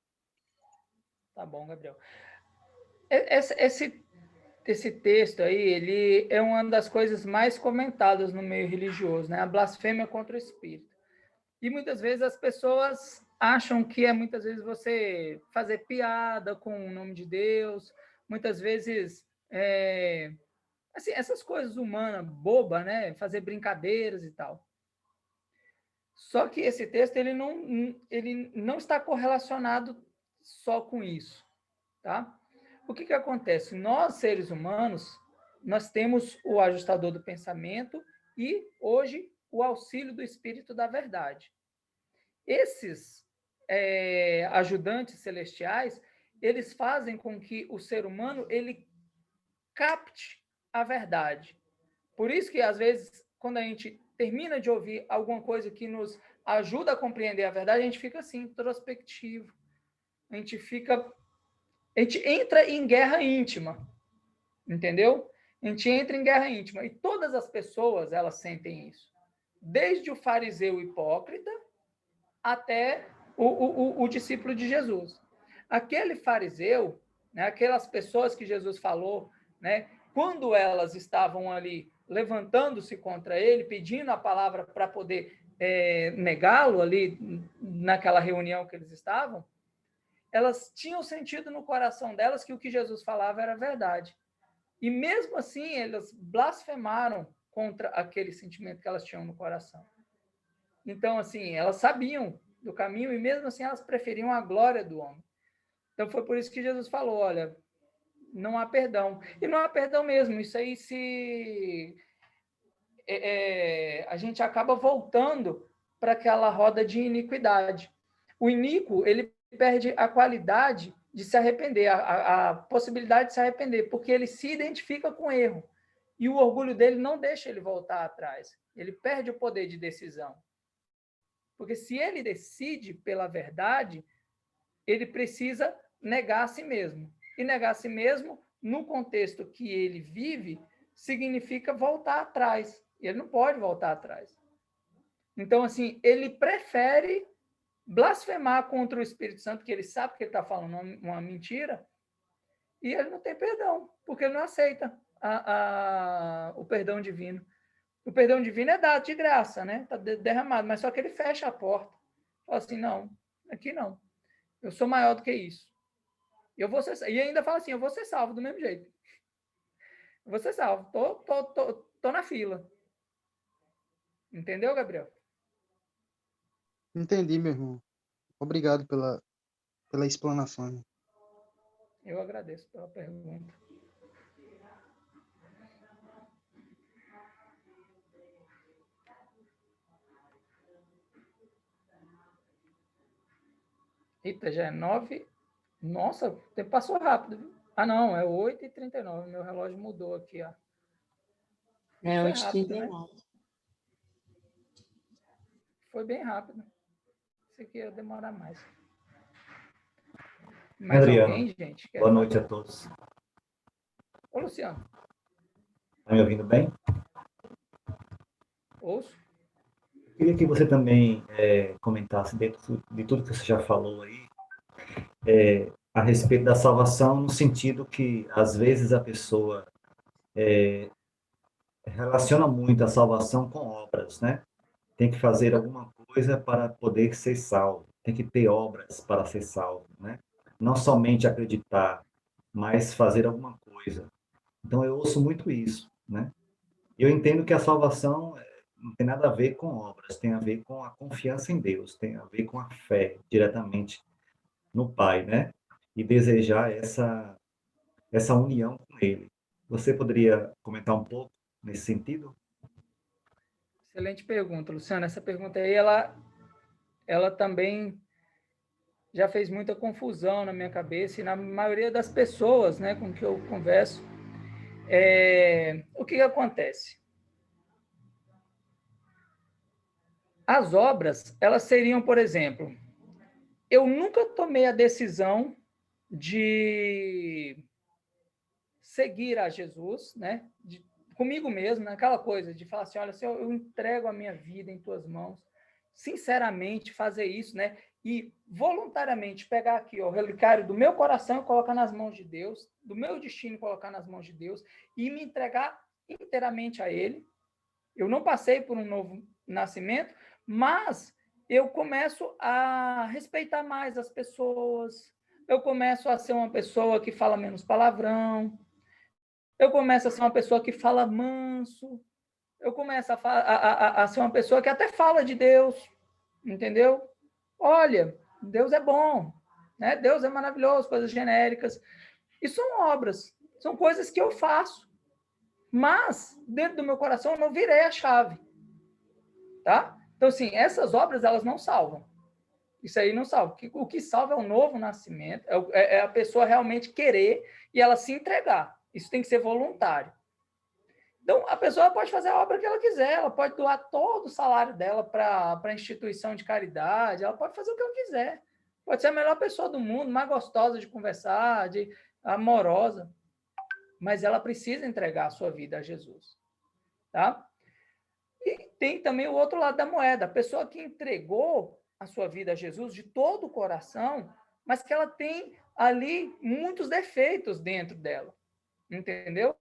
Tá bom, Gabriel. Esse texto aí, ele é uma das coisas mais comentadas no meio religioso, né? A blasfêmia contra o Espírito. E muitas vezes as pessoas acham que muitas vezes você fazer piada com o nome de Deus, muitas vezes assim, essas coisas humanas, boba, né? Fazer brincadeiras e tal. Só que esse texto ele não está correlacionado só com isso, tá? O que acontece? Nós, seres humanos, nós temos o ajustador do pensamento e, hoje, o auxílio do Espírito da Verdade. Esses ajudantes celestiais, eles fazem com que o ser humano ele capte a verdade. Por isso que, às vezes, quando a gente termina de ouvir alguma coisa que nos ajuda a compreender a verdade, a gente fica assim, introspectivo. A gente entra em guerra íntima, entendeu? A gente entra em guerra íntima. E todas as pessoas, elas sentem isso. Desde o fariseu hipócrita até o discípulo de Jesus. Aquele fariseu, né, aquelas pessoas que Jesus falou, né, quando elas estavam ali levantando-se contra ele, pedindo a palavra para poder negá-lo ali naquela reunião que eles estavam, elas tinham sentido no coração delas que o que Jesus falava era verdade. E mesmo assim, elas blasfemaram contra aquele sentimento que elas tinham no coração. Então, assim, elas sabiam do caminho e mesmo assim elas preferiam a glória do homem. Então, foi por isso que Jesus falou, olha, não há perdão. E não há perdão mesmo. Isso aí a gente acaba voltando para aquela roda de iniquidade. O iníquo, ele perde a qualidade de se arrepender, a possibilidade de se arrepender, porque ele se identifica com o erro. E o orgulho dele não deixa ele voltar atrás. Ele perde o poder de decisão. Porque se ele decide pela verdade, ele precisa negar a si mesmo. E negar a si mesmo, no contexto que ele vive, significa voltar atrás. Ele não pode voltar atrás. Então, assim, ele prefere blasfemar contra o Espírito Santo, que ele sabe que ele está falando uma mentira, e ele não tem perdão, porque ele não aceita o perdão divino. O perdão divino é dado de graça, né? Está derramado, mas só que ele fecha a porta. Fala assim, não, aqui não. Eu sou maior do que isso. E ainda fala assim, eu vou ser salvo do mesmo jeito. Eu vou ser salvo. Tô na fila. Entendeu, Gabriel? Entendi, meu irmão. Obrigado pela explanação. Eu agradeço pela pergunta. Eita, já é 9. Nossa, o tempo passou rápido. Viu? Ah, não, é 8h39. Meu relógio mudou aqui, ó. É Foi rápido, 8h39. né? Foi bem rápido. Isso aqui ia demorar mais. Mais Adriano, alguém, gente? boa noite a todos. Ô, Luciano. Está me ouvindo bem? Ouço. Eu queria que você também comentasse, dentro de tudo que você já falou aí, a respeito da salvação, no sentido que, às vezes, a pessoa relaciona muito a salvação com obras, né? Tem que fazer alguma coisa para poder ser salvo. Tem que ter obras para ser salvo, né? Não somente acreditar, mas fazer alguma coisa. Então, eu ouço muito isso, né? Eu entendo que a salvação não tem nada a ver com obras, tem a ver com a confiança em Deus, tem a ver com a fé diretamente no Pai, né? E desejar essa união com Ele. Você poderia comentar um pouco nesse sentido? Excelente pergunta, Luciano. Essa pergunta aí, ela também já fez muita confusão na minha cabeça e na maioria das pessoas, né, com que eu converso. O que acontece? As obras, elas seriam, por exemplo, eu nunca tomei a decisão de seguir a Jesus, né? Comigo mesmo, naquela coisa de falar assim, olha, Senhor, eu entrego a minha vida em tuas mãos, sinceramente fazer isso, né? E voluntariamente pegar aqui ó, o relicário do meu coração e colocar nas mãos de Deus, do meu destino colocar nas mãos de Deus e me entregar inteiramente a Ele. Eu não passei por um novo nascimento, mas eu começo a respeitar mais as pessoas, eu começo a ser uma pessoa que fala menos palavrão, eu começo a ser uma pessoa que fala manso, eu começo a ser uma pessoa que até fala de Deus, entendeu? Olha, Deus é bom, né? Deus é maravilhoso, coisas genéricas. E são obras, são coisas que eu faço, mas dentro do meu coração eu não virei a chave, tá? Então, assim, essas obras, elas não salvam. Isso aí não salva. O que salva é o novo nascimento, é a pessoa realmente querer e ela se entregar. Isso tem que ser voluntário. Então, a pessoa pode fazer a obra que ela quiser, ela pode doar todo o salário dela para a instituição de caridade, ela pode fazer o que ela quiser. Pode ser a melhor pessoa do mundo, mais gostosa de conversar, amorosa, mas ela precisa entregar a sua vida a Jesus. Tá? E tem também o outro lado da moeda, a pessoa que entregou a sua vida a Jesus de todo o coração, mas que ela tem ali muitos defeitos dentro dela, entendeu?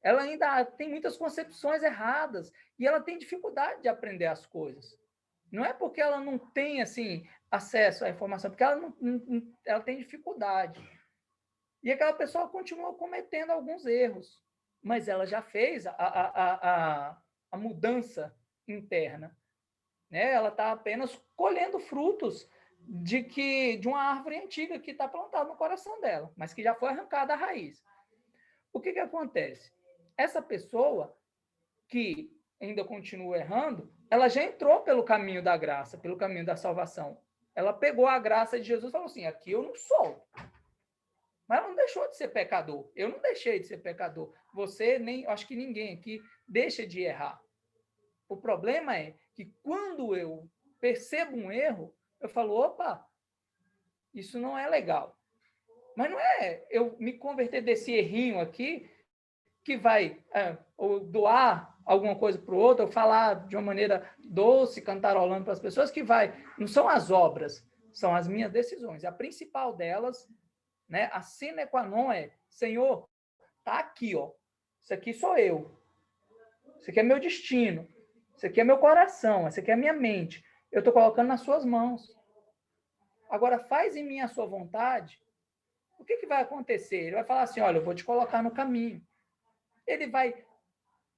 Ela ainda tem muitas concepções erradas e ela tem dificuldade de aprender as coisas. Não é porque ela não tem assim acesso à informação, porque ela tem dificuldade. E aquela pessoa continua cometendo alguns erros, mas ela já fez a mudança interna. Né? Ela está apenas colhendo frutos de uma árvore antiga que está plantada no coração dela, mas que já foi arrancada a raiz. O que acontece? Essa pessoa que ainda continua errando, ela já entrou pelo caminho da graça, pelo caminho da salvação. Ela pegou a graça de Jesus e falou assim, aqui eu não sou. Mas ela não deixou de ser pecador. Eu não deixei de ser pecador. Você, nem, acho que ninguém aqui deixa de errar. O problema é que quando eu percebo um erro, eu falo, opa, isso não é legal. Mas não é eu me converter desse errinho aqui que vai ou doar alguma coisa para o outro, ou falar de uma maneira doce, cantarolando para as pessoas, que vai. Não são as obras, são as minhas decisões. A principal delas, né, a sine qua non é, Senhor, tá aqui, ó. Isso aqui sou eu. Isso aqui é meu destino. Isso aqui é meu coração. Isso aqui é minha mente. Eu estou colocando nas suas mãos. Agora, faz em mim a sua vontade. O que vai acontecer? Ele vai falar assim, olha, eu vou te colocar no caminho. Ele vai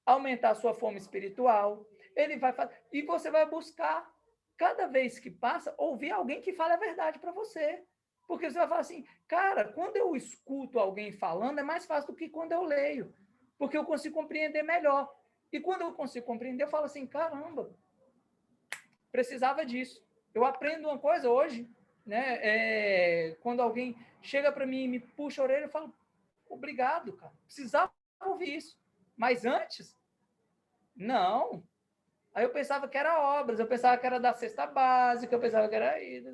aumentar a sua fome espiritual. Ele vai fazer... E você vai buscar, cada vez que passa, ouvir alguém que fale a verdade para você. Porque você vai falar assim, cara, quando eu escuto alguém falando, é mais fácil do que quando eu leio. Porque eu consigo compreender melhor. E quando eu consigo compreender, eu falo assim, caramba, precisava disso. Eu aprendo uma coisa hoje, né? Quando alguém chega para mim e me puxa a orelha, eu falo, obrigado, cara. Precisava ouvir isso. Mas antes, não. Aí eu pensava que era obras, eu pensava que era da cesta básica, eu pensava que era isso,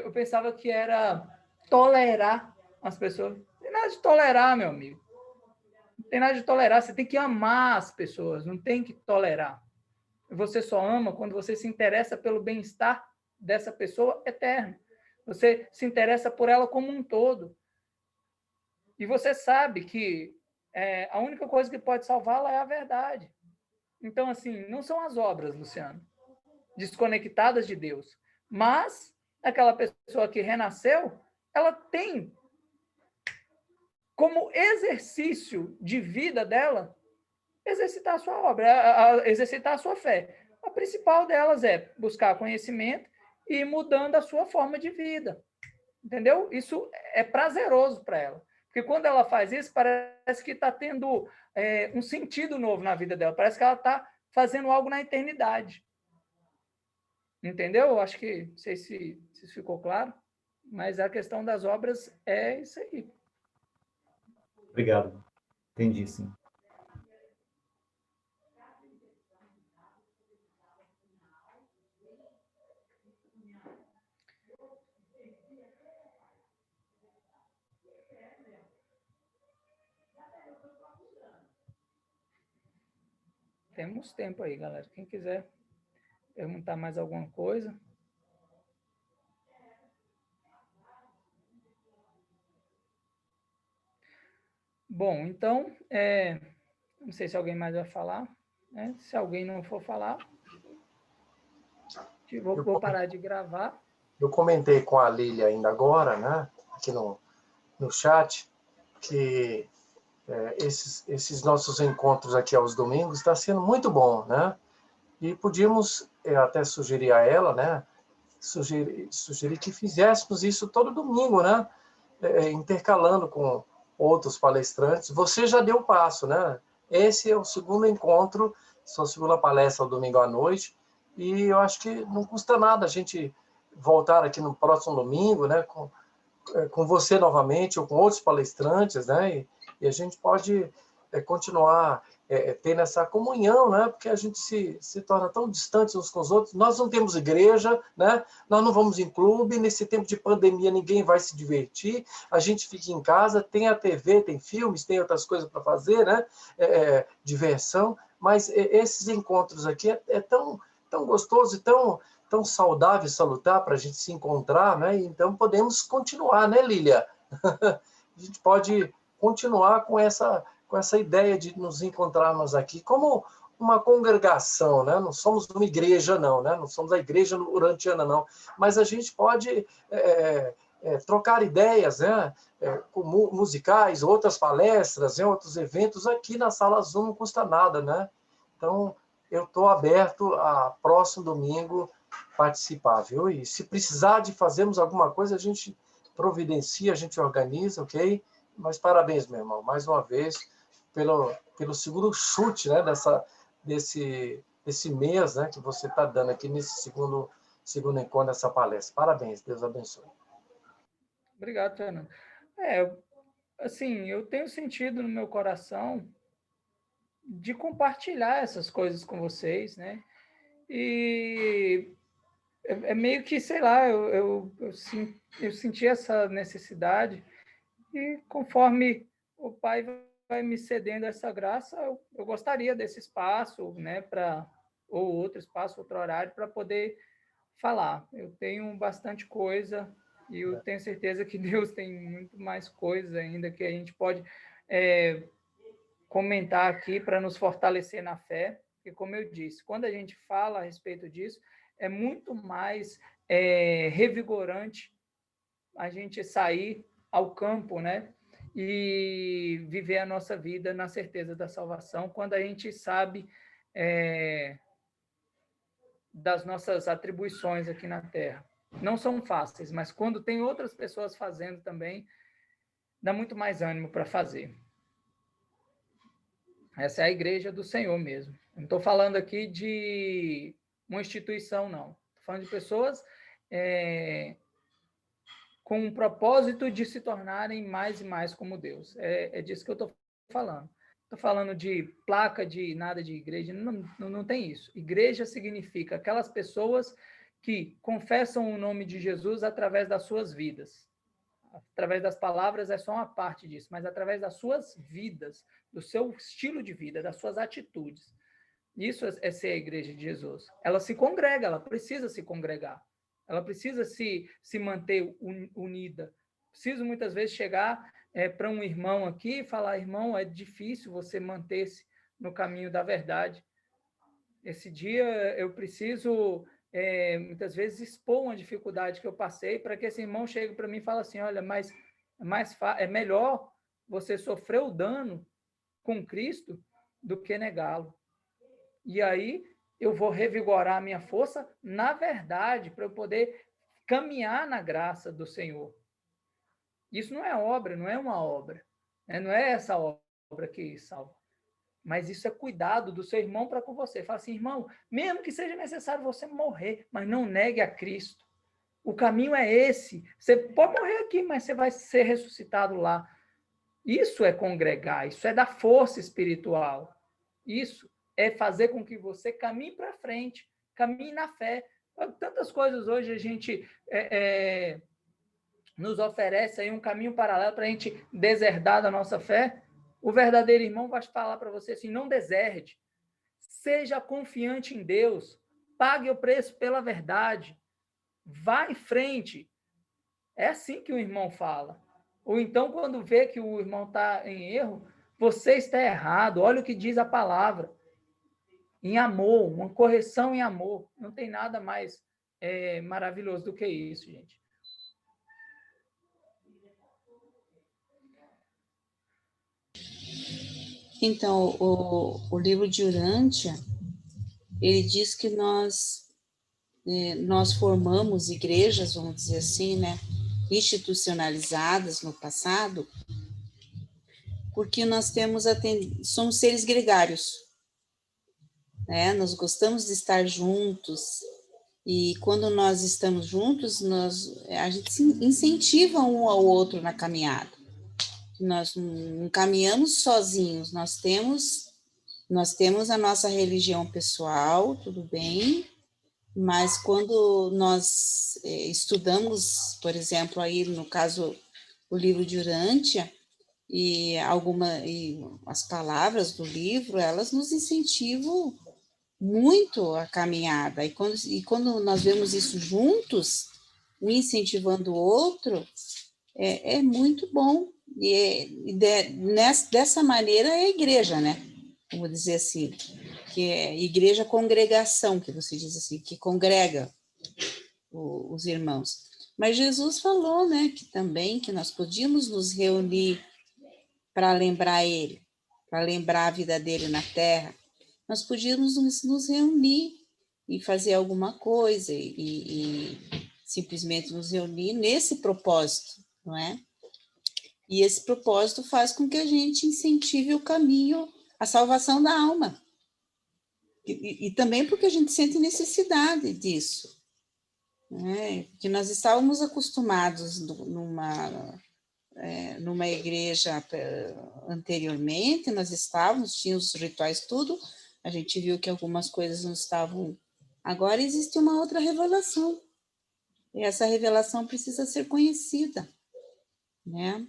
eu pensava que era tolerar as pessoas. Não tem nada de tolerar, meu amigo. Não tem nada de tolerar, você tem que amar as pessoas, não tem que tolerar. Você só ama quando você se interessa pelo bem-estar dessa pessoa eterno. Você se interessa por ela como um todo. E você sabe que a única coisa que pode salvá-la é a verdade. Então, assim, não são as obras, Luciano, desconectadas de Deus. Mas aquela pessoa que renasceu, ela tem como exercício de vida dela exercitar a sua obra, exercitar a sua fé. A principal delas é buscar conhecimento e ir mudando a sua forma de vida. Entendeu? Isso é prazeroso para ela. Porque quando ela faz isso, parece que está tendo um sentido novo na vida dela. Parece que ela está fazendo algo na eternidade. Entendeu? Eu acho que, não sei se ficou claro, mas a questão das obras é isso aí. Obrigado. Entendi, sim. Temos tempo aí, galera. Quem quiser perguntar mais alguma coisa. Bom, então, não sei se alguém mais vai falar, né? Se alguém não for falar, vou parar de gravar. Eu comentei com a Lília ainda agora, né, aqui no chat, que esses nossos encontros aqui aos domingos está sendo muito bom, né? E podíamos até sugerir a ela, né, sugerir que fizéssemos isso todo domingo, né, intercalando com outros palestrantes. Você já deu o passo, né? Esse é o segundo encontro, sua segunda palestra ao domingo à noite, e eu acho que não custa nada a gente voltar aqui no próximo domingo, né, com você novamente ou com outros palestrantes, né? E a gente pode continuar tendo essa comunhão, né? Porque a gente se torna tão distantes uns com os outros. Nós não temos igreja, né? Nós não vamos em clube. Nesse tempo de pandemia, ninguém vai se divertir. A gente fica em casa, tem a TV, tem filmes, tem outras coisas para fazer, né? Diversão. Mas esses encontros aqui é tão gostoso e tão saudável e salutar para a gente se encontrar, né? Então podemos continuar, né, Lília? A gente pode continuar com essa ideia de nos encontrarmos aqui como uma congregação, né? Não somos uma igreja, não, né? Não somos a igreja urantiana, não. Mas a gente pode trocar ideias, né? Com musicais, outras palestras, outros eventos aqui na Sala Zoom, não custa nada, né? Então, eu estou aberto a próximo domingo participar, viu? E se precisar de fazermos alguma coisa, a gente providencia, a gente organiza, ok? Mas parabéns, meu irmão, mais uma vez, pelo segundo chute, né, desse mês, né, que você está dando aqui nesse segundo encontro dessa palestra. Parabéns, Deus abençoe. Obrigado, Fernando. Assim, eu tenho sentido no meu coração de compartilhar essas coisas com vocês, né? E é meio que, sei lá, eu senti essa necessidade e conforme o Pai vai me cedendo essa graça, eu gostaria desse espaço, né, ou outro espaço, outro horário, para poder falar. Eu tenho bastante coisa e eu tenho certeza que Deus tem muito mais coisas ainda que a gente pode comentar aqui para nos fortalecer na fé, porque, como eu disse, quando a gente fala a respeito disso, é muito mais revigorante a gente sair ao campo, né? E viver a nossa vida na certeza da salvação, quando a gente sabe das nossas atribuições aqui na Terra. Não são fáceis, mas quando tem outras pessoas fazendo também, dá muito mais ânimo para fazer. Essa é a igreja do Senhor mesmo. Não estou falando aqui de uma instituição, não. Estou falando de pessoas com o propósito de se tornarem mais e mais como Deus. É disso que eu estou falando. Estou falando de placa, de nada de igreja, não tem isso. Igreja significa aquelas pessoas que confessam o nome de Jesus através das suas vidas. Através das palavras é só uma parte disso, mas através das suas vidas, do seu estilo de vida, das suas atitudes. Isso é ser a igreja de Jesus. Ela se congrega, ela precisa se congregar. Ela precisa se manter unida. Preciso muitas vezes chegar para um irmão aqui e falar, irmão, é difícil você manter-se no caminho da verdade. Esse dia eu preciso, muitas vezes, expor uma dificuldade que eu passei para que esse irmão chegue para mim e fale assim, olha, mas é melhor você sofrer o dano com Cristo do que negá-lo. E aí eu vou revigorar a minha força na verdade, para eu poder caminhar na graça do Senhor. Isso não é obra, não é uma obra. Não é essa obra que salva. mas isso é cuidado do seu irmão para com você. Fala assim, irmão, mesmo que seja necessário você morrer, mas não negue a Cristo. O caminho é esse. Você pode morrer aqui, mas você vai ser ressuscitado lá. Isso é congregar, isso é dar força espiritual. Isso é fazer com que você caminhe para frente, caminhe na fé. Tantas coisas hoje a gente nos oferece aí um caminho paralelo para a gente deserdar da nossa fé. O verdadeiro irmão vai falar para você assim, não deserde. Seja confiante em Deus. Pague o preço pela verdade. Vá em frente. É assim que o irmão fala. Ou então, quando vê que o irmão está em erro, você está errado. Olha o que diz a palavra. Em amor, uma correção em amor. Não tem nada mais maravilhoso do que isso, gente. Então, o livro de Urântia, ele diz que nós formamos igrejas, vamos dizer assim, né, institucionalizadas no passado, porque nós somos seres gregários, né? Nós gostamos de estar juntos, e quando nós estamos juntos, a gente incentiva um ao outro na caminhada. Nós não caminhamos sozinhos, nós temos a nossa religião pessoal, tudo bem, mas quando nós estudamos, por exemplo, aí no caso o livro de Urântia, e as palavras do livro, elas nos incentivam muito a caminhada, e quando nós vemos isso juntos, um incentivando o outro, é muito bom. Dessa maneira é a igreja, né? Vamos dizer assim, que é igreja congregação, que você diz assim, que congrega os irmãos. Mas Jesus falou, né, que nós podíamos nos reunir para lembrar ele, para lembrar a vida dele na terra. Nós podíamos nos reunir e fazer alguma coisa e simplesmente nos reunir nesse propósito, não é? E esse propósito faz com que a gente incentive o caminho, a salvação da alma. E também porque a gente sente necessidade disso. Né? Que nós estávamos acostumados numa igreja anteriormente, tínhamos os rituais, tudo, a gente viu que algumas coisas não estavam... Agora existe uma outra revelação. E essa revelação precisa ser conhecida, né?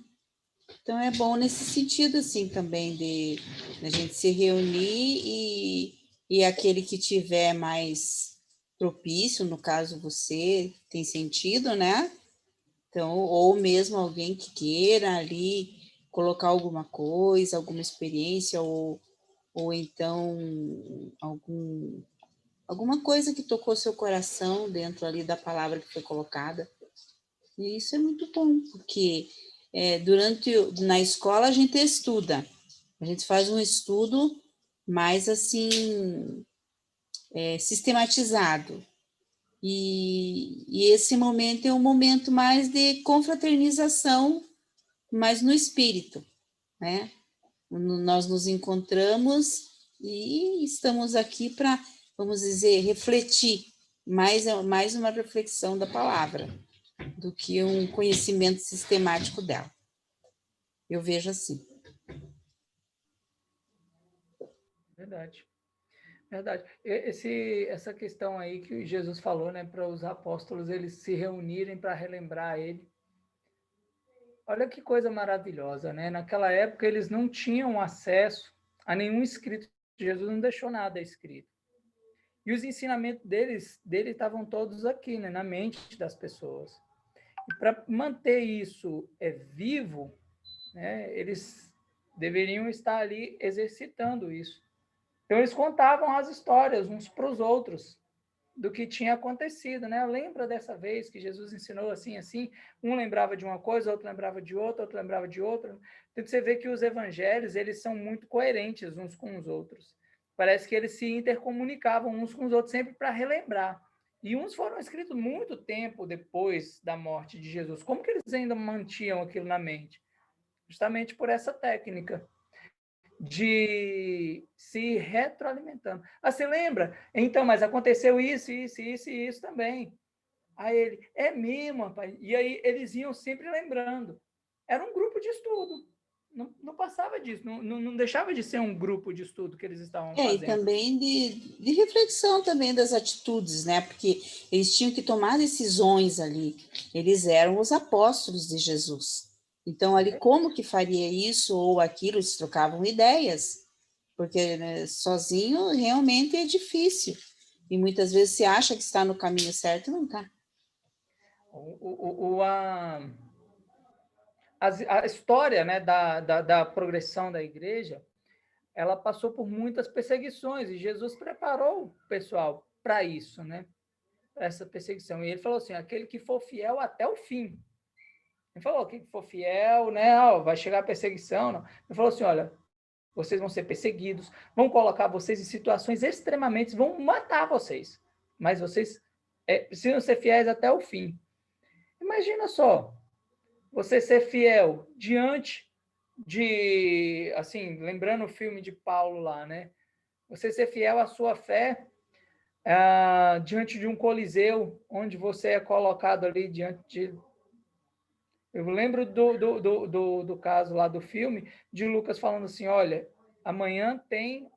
Então, é bom nesse sentido, assim, também, de a gente se reunir e aquele que tiver mais propício, no caso você, tem sentido, né? Então, ou mesmo alguém que queira ali colocar alguma coisa, alguma experiência, ou então alguma coisa que tocou seu coração dentro ali da palavra que foi colocada. E isso é muito bom, porque na escola a gente estuda, a gente faz um estudo mais assim, sistematizado. E esse momento é um momento mais de confraternização, mas no espírito, né? Nós nos encontramos e estamos aqui para, vamos dizer, refletir, mais uma reflexão da palavra, do que um conhecimento sistemático dela. Eu vejo assim. Verdade. Verdade. Essa questão aí que Jesus falou, né, para os apóstolos eles se reunirem para relembrar ele. Olha que coisa maravilhosa, né? Naquela época eles não tinham acesso a nenhum escrito. Jesus não deixou nada escrito. E os ensinamentos dele estavam todos aqui, né, na mente das pessoas. E para manter isso vivo, né, eles deveriam estar ali exercitando isso. Então, eles contavam as histórias uns para os outros do que tinha acontecido, né? Lembra dessa vez que Jesus ensinou assim, assim? Um lembrava de uma coisa, outro lembrava de outra, outro lembrava de outra. Então, você vê que os evangelhos, eles são muito coerentes uns com os outros. Parece que eles se intercomunicavam uns com os outros sempre para relembrar. E uns foram escritos muito tempo depois da morte de Jesus. Como que eles ainda mantinham aquilo na mente? Justamente por essa técnica. de se retroalimentando. Ah, você lembra? Então, mas aconteceu isso, isso, isso e isso também. Aí ele, é mesmo, rapaz. E aí eles iam sempre lembrando. Era um grupo de estudo. Não passava disso, não deixava de ser um grupo de estudo que eles estavam E fazendo. também de reflexão também das atitudes, né? Porque eles tinham que tomar decisões ali. Eles eram os apóstolos de Jesus. Então, ali, como que faria isso ou aquilo? Eles trocavam ideias. Porque, né, sozinho realmente é difícil. E muitas vezes se acha que está no caminho certo e não está. A história, né, da progressão da igreja, ela passou por muitas perseguições e Jesus preparou o pessoal para isso, né? Para essa perseguição. E ele falou assim: aquele que for fiel até o fim. Ele falou: aquele que for fiel, né? Ó, vai chegar a perseguição. Não. Ele falou assim: olha, vocês vão ser perseguidos, vão colocar vocês em situações extremamente, vão matar vocês, mas vocês precisam ser fiéis até o fim. Imagina só, você ser fiel diante de, assim, lembrando o filme de Paulo lá, né? Você ser fiel à sua fé diante de um coliseu, onde você é colocado ali diante de... Eu lembro do caso lá do filme, de Lucas falando assim, olha, amanhã tem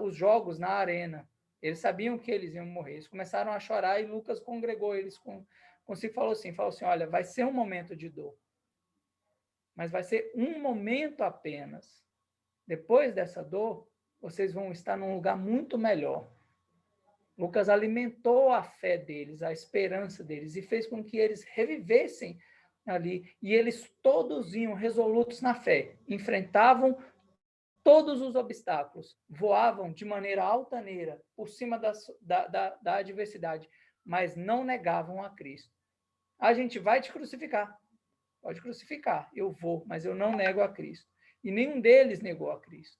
os jogos na arena. Eles sabiam que eles iam morrer. Eles começaram a chorar e Lucas congregou eles consigo, falou assim, olha, vai ser um momento de dor, mas vai ser um momento apenas. Depois dessa dor, vocês vão estar num lugar muito melhor. Lucas alimentou a fé deles, a esperança deles, e fez com que eles revivessem ali. E eles todos iam resolutos na fé, enfrentavam todos os obstáculos, voavam de maneira altaneira por cima da adversidade, mas não negavam a Cristo. A gente vai te crucificar. Pode crucificar, eu vou, mas eu não nego a Cristo. E nenhum deles negou a Cristo.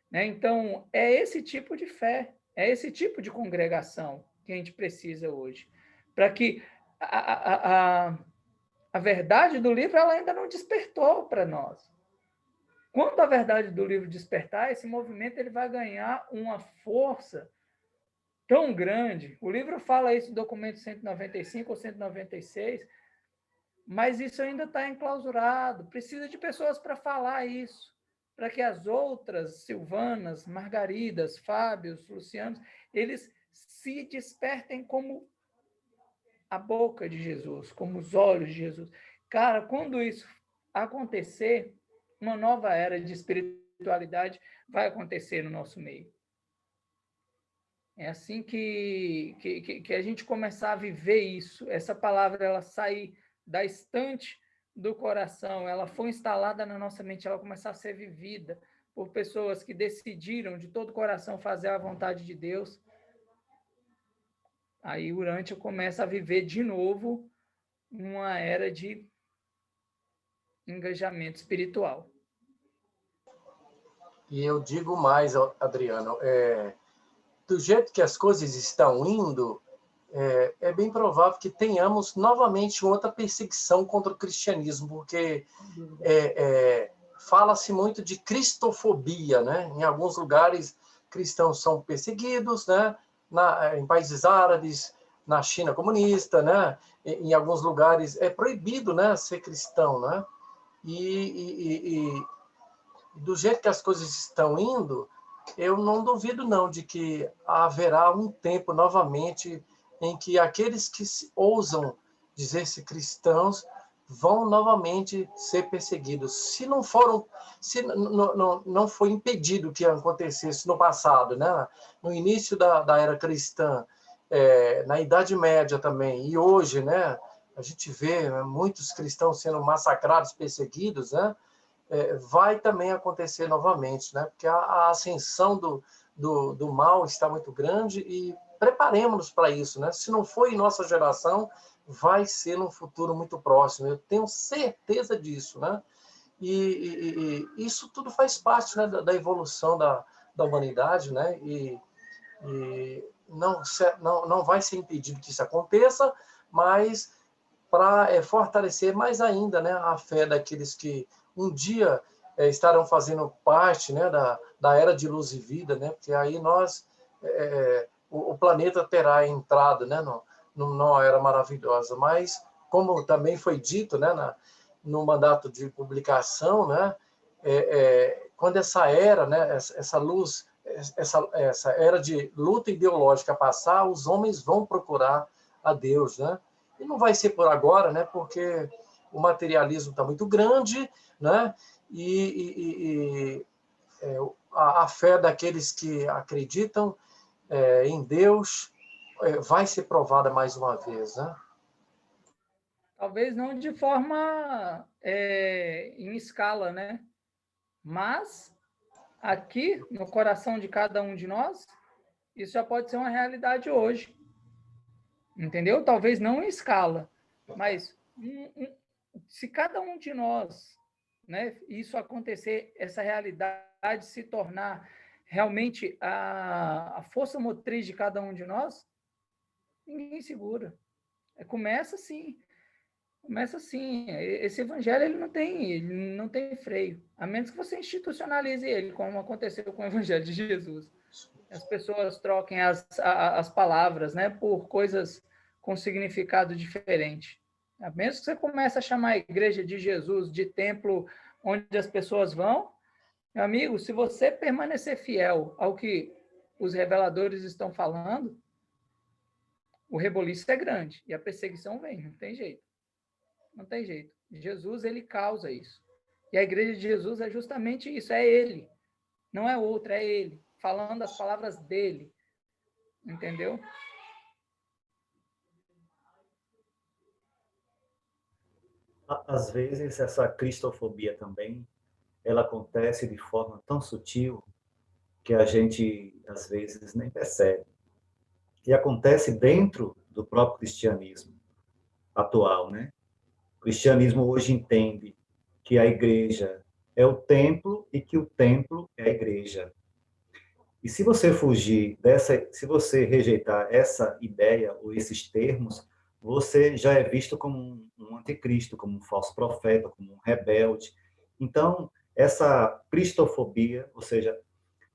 Né? Então, é esse tipo de fé, é esse tipo de congregação que a gente precisa hoje. Para que a verdade do livro ela ainda não despertou para nós. Quando a verdade do livro despertar, esse movimento ele vai ganhar uma força tão grande. O livro fala isso no documento 195 ou 196, mas isso ainda está enclausurado. Precisa de pessoas para falar isso, para que as outras, Silvanas, Margaridas, Fábios, Lucianos, eles se despertem como a boca de Jesus, como os olhos de Jesus. Cara, quando isso acontecer, uma nova era de espiritualidade vai acontecer no nosso meio. É assim que a gente começar a viver isso, essa palavra ela sair da estante do coração, ela foi instalada na nossa mente, ela começar a ser vivida por pessoas que decidiram de todo o coração fazer a vontade de Deus. Aí o Urântia começa a viver de novo uma era de engajamento espiritual. E eu digo mais, Adriano, do jeito que as coisas estão indo, é bem provável que tenhamos novamente outra perseguição contra o cristianismo, porque fala-se muito de cristofobia, né? Em alguns lugares, cristãos são perseguidos, né? Em países árabes, na China comunista, né? Em alguns lugares é proibido, né, ser cristão, né? E do jeito que as coisas estão indo, eu não duvido não de que haverá um tempo novamente em que aqueles que ousam dizer-se cristãos vão novamente ser perseguidos. Se não foi impedido que acontecesse no passado, né? No início da era cristã, na Idade Média também, e hoje, né? A gente vê muitos cristãos sendo massacrados, perseguidos, né? Vai também acontecer novamente, né? Porque a ascensão do mal está muito grande e preparemos-nos para isso, né? Se não foi em nossa geração, vai ser num futuro muito próximo. Eu tenho certeza disso, né? E isso tudo faz parte, né, da evolução da humanidade, né? E não vai ser impedido que isso aconteça, mas para fortalecer mais ainda, né, a fé daqueles que um dia estarão fazendo parte, né, da era de luz e vida, né, porque aí o planeta terá entrado, né, numa era maravilhosa. Mas, como também foi dito, né, no mandato de publicação, né, quando essa era, né, essa luz, essa era de luta ideológica passar, os homens vão procurar a Deus, né? E não vai ser por agora, né? Porque o materialismo está muito grande, né? A fé daqueles que acreditam em Deus vai ser provada mais uma vez, né? Talvez não de forma em escala, né? Mas aqui, no coração de cada um de nós, isso já pode ser uma realidade hoje. Entendeu? Talvez não em escala, mas se cada um de nós, né, isso acontecer, essa realidade se tornar realmente a força motriz de cada um de nós, ninguém segura. Começa assim. Começa assim. Esse evangelho ele não tem freio, a menos que você institucionalize ele, como aconteceu com o evangelho de Jesus. As pessoas troquem as palavras, né, por coisas com significado diferente. A menos que você comece a chamar a igreja de Jesus de templo onde as pessoas vão, meu amigo, se você permanecer fiel ao que os reveladores estão falando, o reboliço é grande e a perseguição vem, não tem jeito. Não tem jeito. Jesus, ele causa isso. E a igreja de Jesus é justamente isso, é ele. Não é outra, é ele. Falando as palavras dele. Entendeu? Às vezes, essa cristofobia também, ela acontece de forma tão sutil que a gente, às vezes, nem percebe. E acontece dentro do próprio cristianismo atual, né? O cristianismo hoje entende que a igreja é o templo e que o templo é a igreja. E se você fugir se você rejeitar essa ideia ou esses termos, você já é visto como um anticristo, como um falso profeta, como um rebelde. Então, essa cristofobia, ou seja,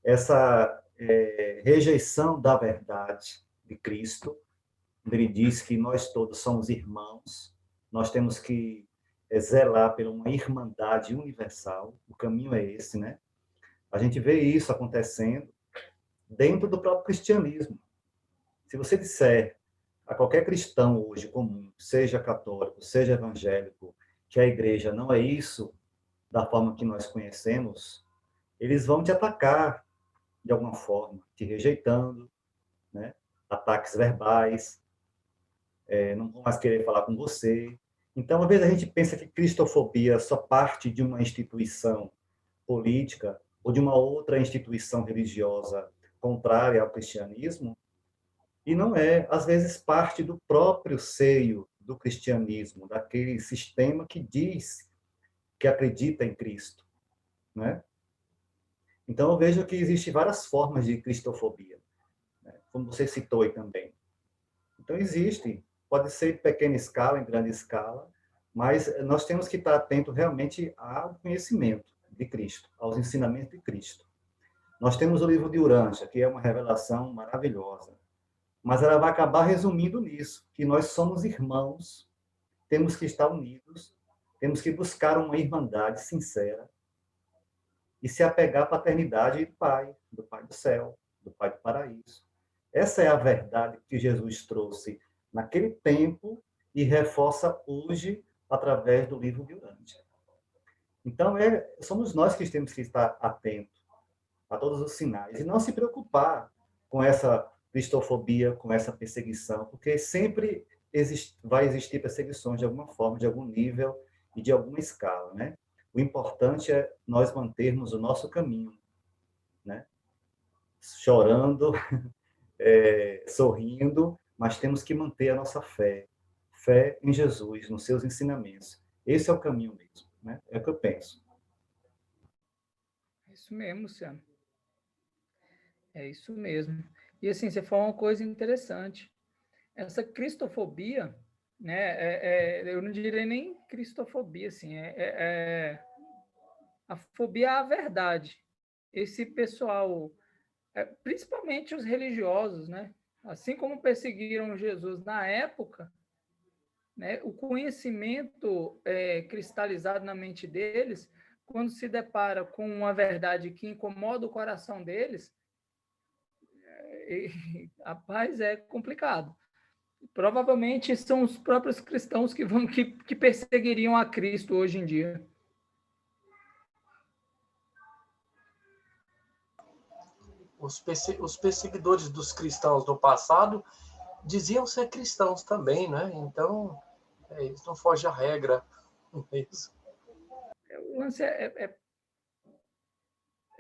essa rejeição da verdade de Cristo, ele diz que nós todos somos irmãos, nós temos que zelar por uma irmandade universal, o caminho é esse, né? A gente vê isso acontecendo dentro do próprio cristianismo. Se você disser a qualquer cristão hoje comum, seja católico, seja evangélico, que a igreja não é isso da forma que nós conhecemos, eles vão te atacar de alguma forma, te rejeitando, né? Ataques verbais, não vão mais querer falar com você. Então, às vezes a gente pensa que cristofobia só parte de uma instituição política ou de uma outra instituição religiosa contrária ao cristianismo, e não é, às vezes, parte do próprio seio do cristianismo, daquele sistema que diz que acredita em Cristo, né? Então, eu vejo que existem várias formas de cristofobia, né? Como você citou aí também. Então, existe, pode ser em pequena escala, em grande escala, mas nós temos que estar atento realmente ao conhecimento de Cristo, aos ensinamentos de Cristo. Nós temos o livro de Urântia, que é uma revelação maravilhosa, mas ela vai acabar resumindo nisso, que nós somos irmãos, temos que estar unidos, temos que buscar uma irmandade sincera e se apegar à paternidade do Pai do céu, do Pai do paraíso. Essa é a verdade que Jesus trouxe naquele tempo e reforça hoje através do livro de Urântia. Então, somos nós que temos que estar atentos a todos os sinais e não se preocupar com essa cristofobia, com essa perseguição, porque sempre vai existir perseguições de alguma forma, de algum nível e de alguma escala, né? O importante é nós mantermos o nosso caminho, né? Chorando, sorrindo, mas temos que manter a nossa fé em Jesus, nos seus ensinamentos. Esse é o caminho mesmo, né? É o que eu penso. É isso mesmo, Luciano. É isso mesmo. E assim, você falou uma coisa interessante. Essa cristofobia, né? Eu não diria nem cristofobia, assim, a fobia à verdade. Esse pessoal, principalmente os religiosos, né? Assim como perseguiram Jesus na época, né? O conhecimento cristalizado na mente deles, quando se depara com uma verdade que incomoda o coração deles, rapaz, é complicado. Provavelmente são os próprios cristãos que perseguiriam a Cristo hoje em dia. Os perseguidores dos cristãos do passado diziam ser cristãos também, né? Então, isso não foge à regra. Isso. O lance é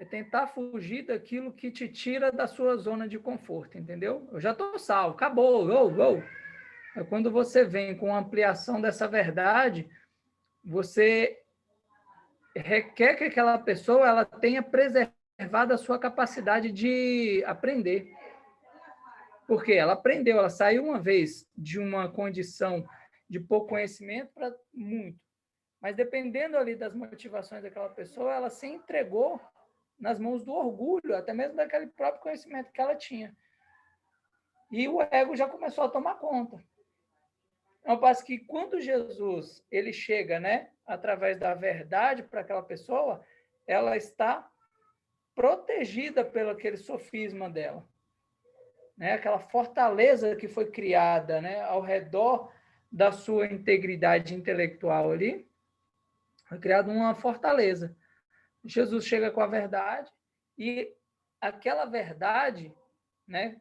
tentar fugir daquilo que te tira da sua zona de conforto, entendeu? Eu já estou salvo, acabou, É quando você vem com a ampliação dessa verdade, você requer que aquela pessoa ela tenha preservado a sua capacidade de aprender. Porque ela aprendeu, ela saiu uma vez de uma condição de pouco conhecimento para muito. Mas dependendo ali das motivações daquela pessoa, ela se entregou nas mãos do orgulho, até mesmo daquele próprio conhecimento que ela tinha. E o ego já começou a tomar conta. Ao passo que quando Jesus ele chega, né, através da verdade para aquela pessoa, ela está protegida pelo aquele sofisma dela, né? Aquela fortaleza que foi criada, né, ao redor da sua integridade intelectual ali, foi criada uma fortaleza. Jesus chega com a verdade e aquela verdade, né,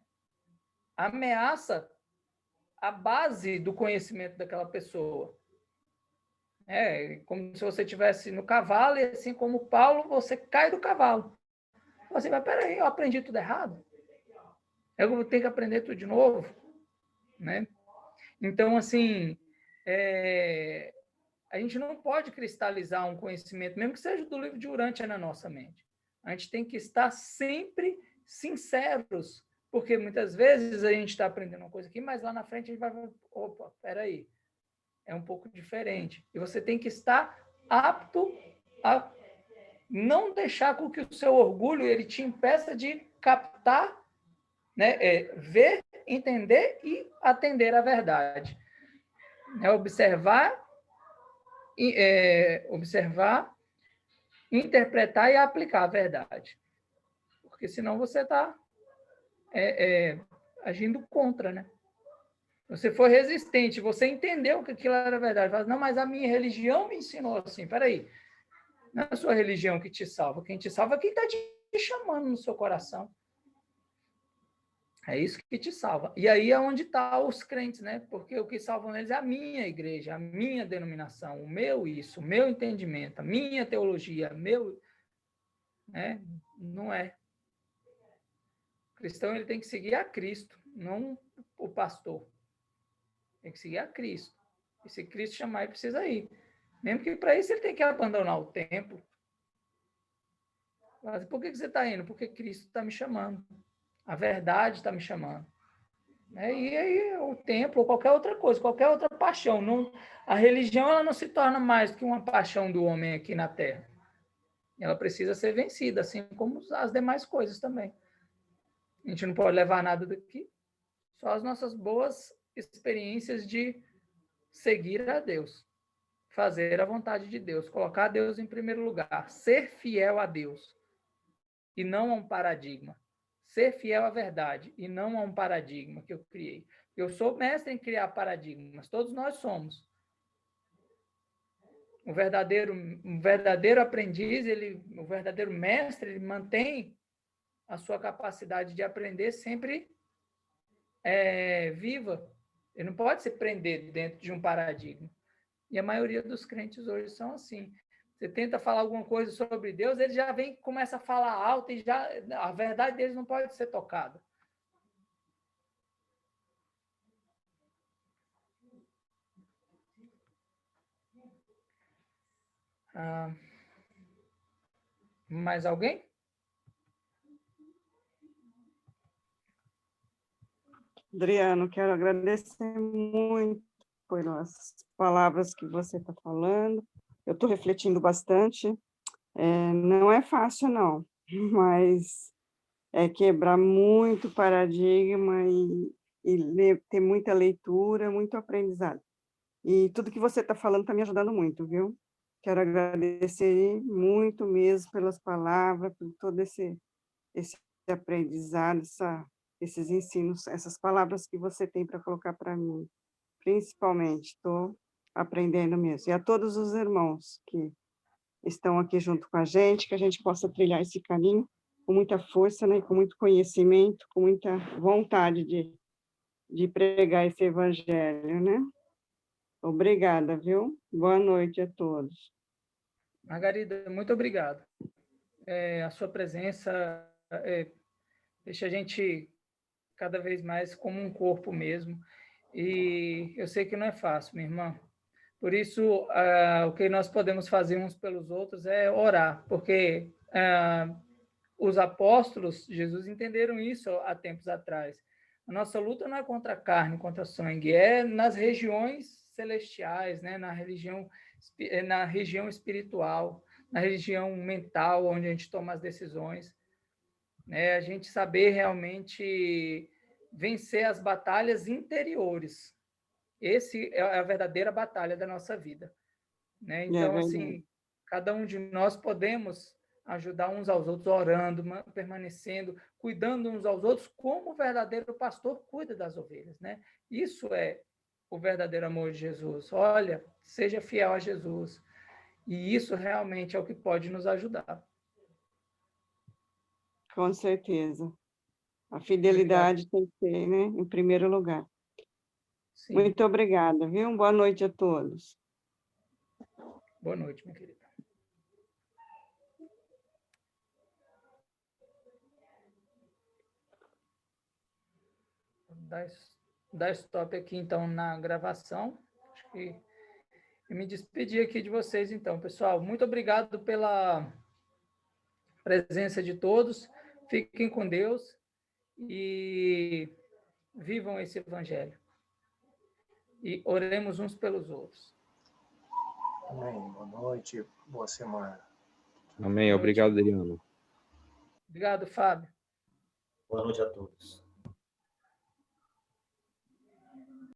ameaça a base do conhecimento daquela pessoa. É como se você estivesse no cavalo e, assim como Paulo, você cai do cavalo. Você vai, peraí, eu aprendi tudo errado? Eu vou ter que aprender tudo de novo? Né? Então, assim, a gente não pode cristalizar um conhecimento, mesmo que seja do livro de Urântia, na nossa mente. A gente tem que estar sempre sinceros, porque muitas vezes a gente está aprendendo uma coisa aqui, mas lá na frente a gente vai, opa, peraí, é um pouco diferente. E você tem que estar apto a não deixar com que o seu orgulho ele te impeça de captar, né, ver, entender e atender à verdade. Observar, interpretar e aplicar a verdade. Porque senão você está agindo contra, né? Você foi resistente, você entendeu que aquilo era verdade. Fala, não, mas a minha religião me ensinou assim. Peraí, não é a sua religião que te salva. Quem te salva é quem está te chamando no seu coração. É isso que te salva. E aí é onde estão os crentes, né? Porque o que salvam eles é a minha igreja, a minha denominação, o meu isso, o meu entendimento, a minha teologia, meu... Né? Não é. O cristão ele tem que seguir a Cristo, não o pastor. Tem que seguir a Cristo. E se Cristo chamar, ele precisa ir. Mesmo que para isso ele tem que abandonar o templo. Mas por que você está indo? Porque Cristo está me chamando. A verdade está me chamando. E aí o templo ou qualquer outra coisa, qualquer outra paixão. Não, a religião ela não se torna mais que uma paixão do homem aqui na Terra. Ela precisa ser vencida, assim como as demais coisas também. A gente não pode levar nada daqui, só as nossas boas experiências de seguir a Deus, fazer a vontade de Deus, colocar Deus em primeiro lugar, ser fiel a Deus e não a um paradigma. Ser fiel à verdade e não a um paradigma que eu criei. Eu sou mestre em criar paradigmas, todos nós somos. O verdadeiro aprendiz, o verdadeiro mestre, ele mantém a sua capacidade de aprender sempre viva. Ele não pode se prender dentro de um paradigma. E a maioria dos crentes hoje são assim. Você tenta falar alguma coisa sobre Deus, ele já vem, começa a falar alto e já a verdade deles não pode ser tocada. Mais alguém? Adriano, quero agradecer muito pelas palavras que você está falando. Eu estou refletindo bastante Não é fácil, não, mas é quebrar muito paradigma e ter muita leitura, muito aprendizado. E tudo que você está falando está me ajudando muito, viu? Quero agradecer muito mesmo pelas palavras, por todo esse aprendizado, esses ensinos, essas palavras que você tem para colocar para mim. Principalmente, estou aprendendo mesmo. E a todos os irmãos que estão aqui junto com a gente, que a gente possa trilhar esse caminho com muita força, né, com muito conhecimento, com muita vontade de pregar esse evangelho, né? Obrigada, viu? Boa noite a todos. Margarida, muito obrigado. A sua presença deixa a gente cada vez mais como um corpo mesmo. E eu sei que não é fácil, minha irmã. Por isso, o que nós podemos fazer uns pelos outros é orar, porque os apóstolos, Jesus, entenderam isso há tempos atrás. A nossa luta não é contra a carne, contra o sangue, é nas regiões celestiais, né? na região espiritual, na região mental, onde a gente toma as decisões. Né? A gente saber realmente vencer as batalhas interiores. Esse é a verdadeira batalha da nossa vida. Né? Então, assim, cada um de nós podemos ajudar uns aos outros, orando, permanecendo, cuidando uns aos outros, como o verdadeiro pastor cuida das ovelhas. Né? Isso é o verdadeiro amor de Jesus. Olha, seja fiel a Jesus. E isso realmente é o que pode nos ajudar. Com certeza. A fidelidade tem que ser, né, em primeiro lugar. Sim. Muito obrigada, viu? Boa noite a todos. Boa noite, minha querida. Dar stop aqui, então, na gravação. Acho que eu me despedi aqui de vocês, então. Pessoal, muito obrigado pela presença de todos. Fiquem com Deus e vivam esse evangelho. E oremos uns pelos outros. Amém. Boa noite, boa semana. Amém. Obrigado, Adriano. Obrigado, Fábio. Boa noite a todos.